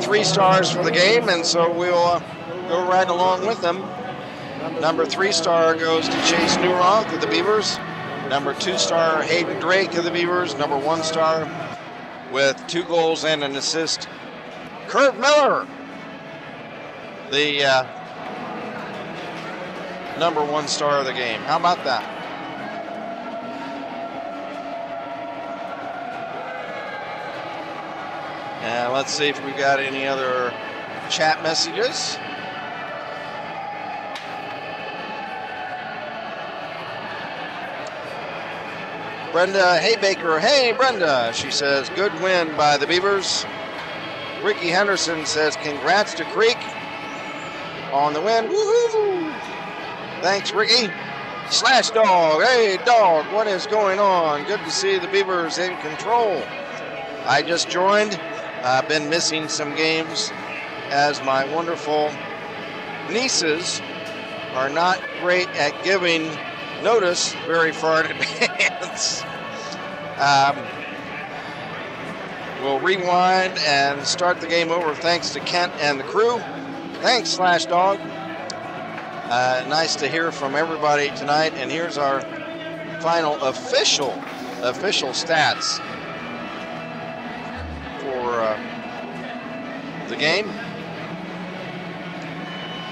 3 stars for the game, and so we'll go right along with them. Number 3 star goes to Chase Newroth of the Beavers. Number 2 star Hayden Drake of the Beavers. Number 1 star with 2 goals and an assist, Kurt Miller, the number 1 star of the game. How about that? And let's see if we've got any other chat messages. Brenda Haybaker, hey Brenda, she says, good win by the Beavers. Ricky Henderson says, congrats to Creek on the win. Woohoo! Thanks, Ricky. Slash Dog, hey Dog, what is going on? Good to see the Beavers in control. I just joined. I've been missing some games as my wonderful nieces are not great at giving notice very far in advance. We'll rewind and start the game over thanks to Kent and the crew. Thanks, Slash Dog. Nice to hear from everybody tonight. And here's our final official stats for the game.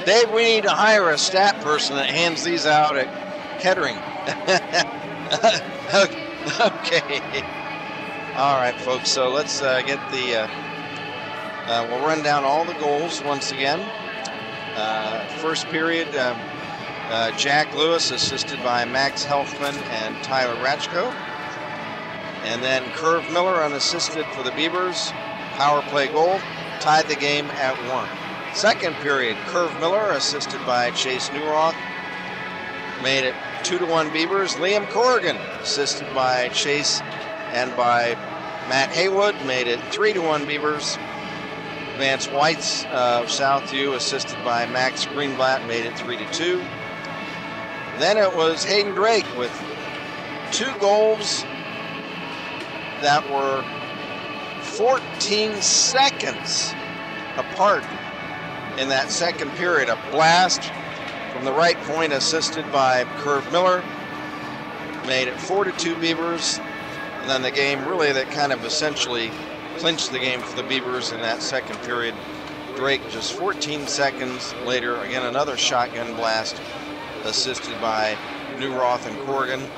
Dave, we need to hire a stat person that hands these out at Kettering. Okay. All right, folks. So let's get the. We'll run down all the goals once again. First period, Jack Lewis assisted by Max Helfman and Tyler Ratchko. And then Curve Miller unassisted for the Beavers. Power play goal tied the game at 1. Second period, Curve Miller assisted by Chase Newroth made it 2-1 Beavers. Liam Corrigan assisted by Chase and by Matt Haywood made it 3-1 Beavers. Vance Whites of Southview assisted by Max Greenblatt made it 3-2. Then it was Hayden Drake with 2 goals that were 14 seconds apart in that second period. A blast from the right point assisted by Curve Miller made it 4-2 Beavers. And then the game really that kind of essentially clinched the game for the Beavers in that second period. Drake just 14 seconds later, again another shotgun blast assisted by Newroth and Corrigan.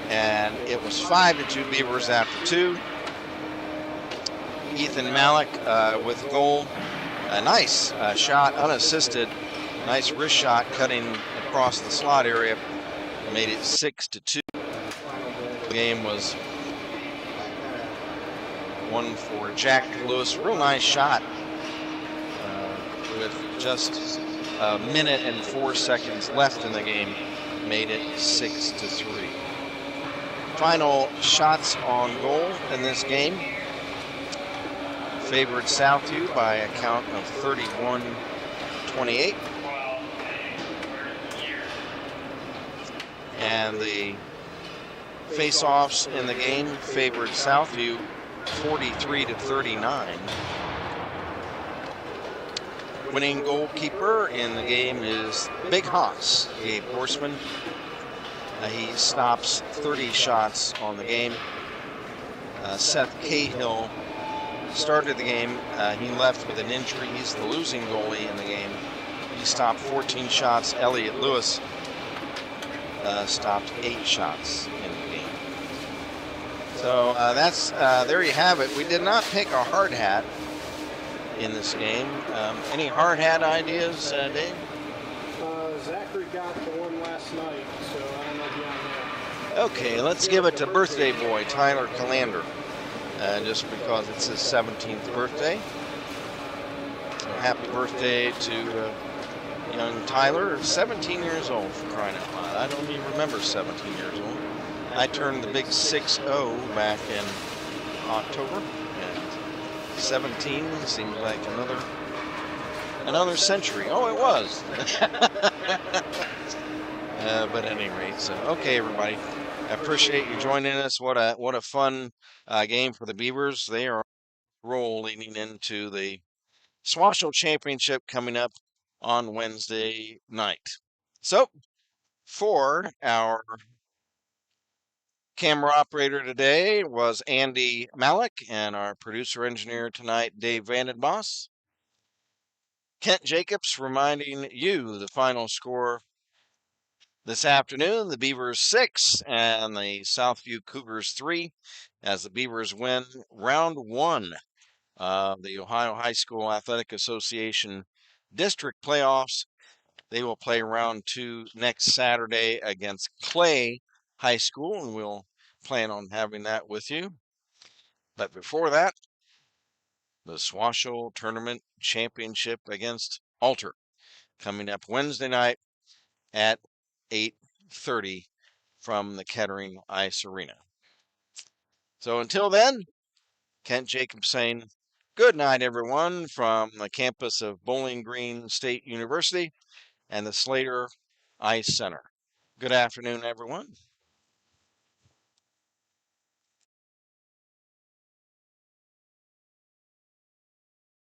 And it was 5-2 Beavers after 2. Ethan Malik with goal. A nice shot, unassisted. Nice wrist shot cutting across the slot area. Made it 6-2. The game was one for Jack Lewis. Real nice shot with just a minute and 4 seconds left in the game. Made it 6-3. Final shots on goal in this game favored Southview by a count of 31-28. And the face-offs in the game favored Southview 43-39. Winning goalkeeper in the game is Big Hoss, Gabe Horseman. He stops 30 shots on the game. Seth Cahill started the game. He left with an injury. He's the losing goalie in the game. He stopped 14 shots. Elliot Lewis stopped 8 shots in the game. So that's there you have it. We did not pick a hard hat in this game. Any hard hat ideas, Dave? Zachary got the one last night, so I don't know beyond that. Okay, let's give it to birthday boy Tyler Calander, just because it's his 17th birthday. So happy birthday to young Tyler, 17 years old, for crying out loud. I don't even remember 17 years old. I turned the big 6-0 back in October, and 17 seems like another century. Oh, it was. But at any rate, so okay, everybody. I appreciate you joining us. What a fun game for the Beavers. They are roll leading into the Swashel Championship coming up on Wednesday night. So, for our camera operator today was Andy Malik, and our producer engineer tonight, Dave Vandenboss. Kent Jacobs reminding you the final score this afternoon: the Beavers 6 and the Southview Cougars 3, as the Beavers win round 1 the Ohio High School Athletic Association district playoffs. They will play round 2 next Saturday against Clay High School, and we'll plan on having that with you. But before that, the Swashoe Tournament Championship against Alter coming up Wednesday night at 8:30 from the Kettering Ice Arena. So until then, Kent Jacobs saying good night, everyone, from the campus of Bowling Green State University and the Slater Ice Center. Good afternoon, everyone.